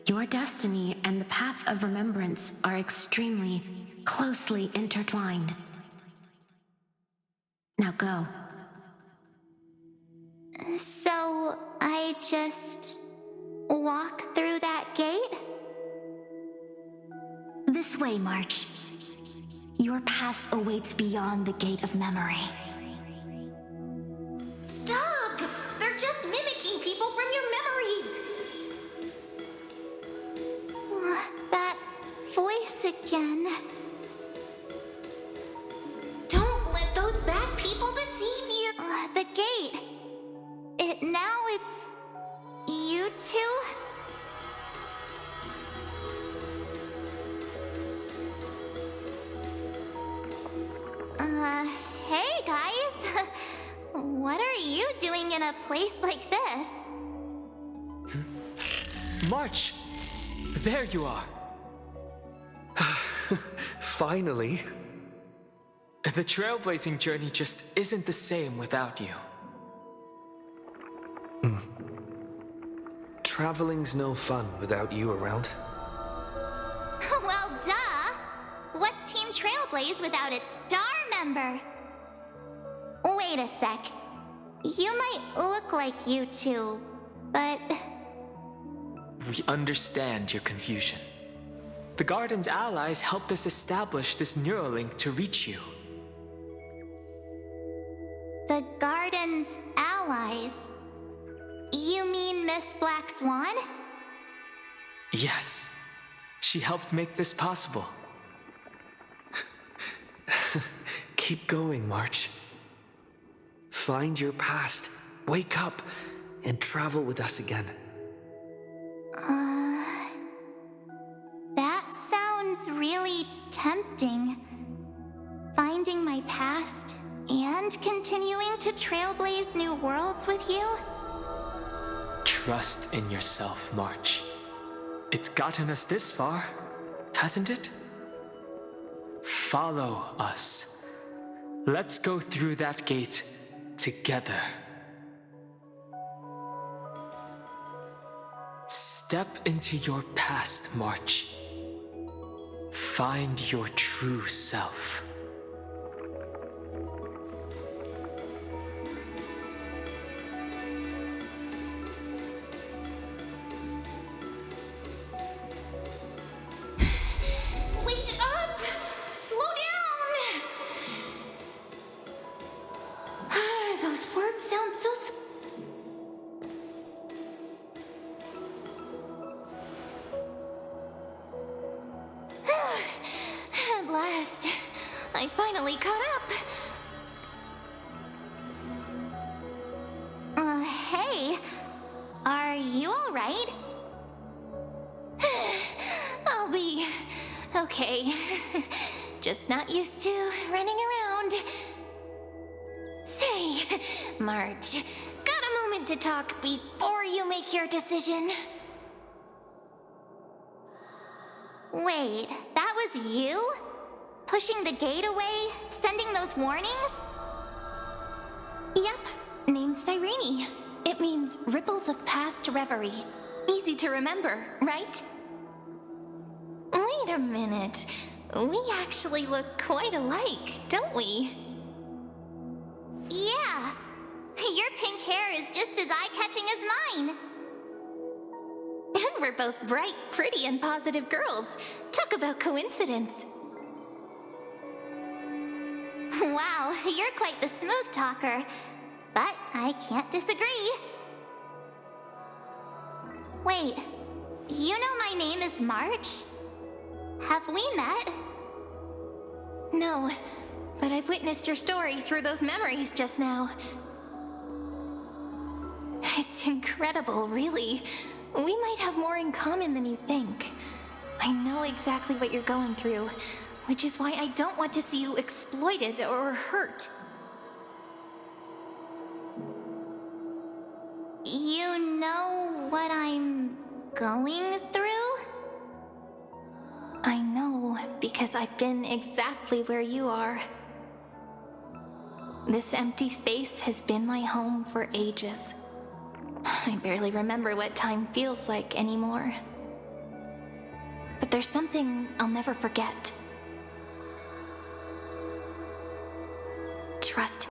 Your destiny and the path of remembrance are extremely, closely intertwined. Now go. So, I just walk through that gate? This way, March. Your past awaits beyond the gate of memory. Stop! They're just mimicking people from your memories! That voice again. Don't let those bad people deceive you! The gate. Now it's... you two? Hey guys! What are you doing in a place like this? March! There you are! Finally. The trailblazing journey just isn't the same without you. Traveling's no fun without you around. Well, duh! What's Team Trailblaze without its star member? Wait a sec. You might look like you two, but... We understand your confusion. The Garden's allies helped us establish this Neuralink to reach you. The Garden's allies? You mean Miss Black Swan? Yes. She helped make this possible. Keep going, March. Find your past, wake up, and travel with us again. That sounds really tempting. Finding my past and continuing to trailblaze new worlds with you? Trust in yourself, March. It's gotten us this far, hasn't it? Follow us. Let's go through that gate together. Step into your past, March. Find your true self. Wait up! Slow down! Those words sound so... At last, I finally caught up. Hey, are you all right? I'll be okay. Just not used to running around. Say, Marge, got a moment to talk before you make your decision? Wait, that was you? Pushing the gate away? Sending those warnings? Yep, named Cyrene. It means ripples of past reverie. Easy to remember, right? Wait a minute. We actually look quite alike, don't we? Yeah. Your pink hair is just as eye-catching as mine. And we're both bright, pretty, and positive girls. Talk about coincidence. Wow, you're quite the smooth talker. But I can't disagree. Wait, you know my name is March? Have we met? No, but I've witnessed your story through those memories just now. It's incredible, really. We might have more in common than you think. I know exactly what you're going through, which is why I don't want to see you exploited or hurt. You know what I'm going through? I know, because I've been exactly where you are. This empty space has been my home for ages. I barely remember what time feels like anymore. but there's something I'll never forget. Trust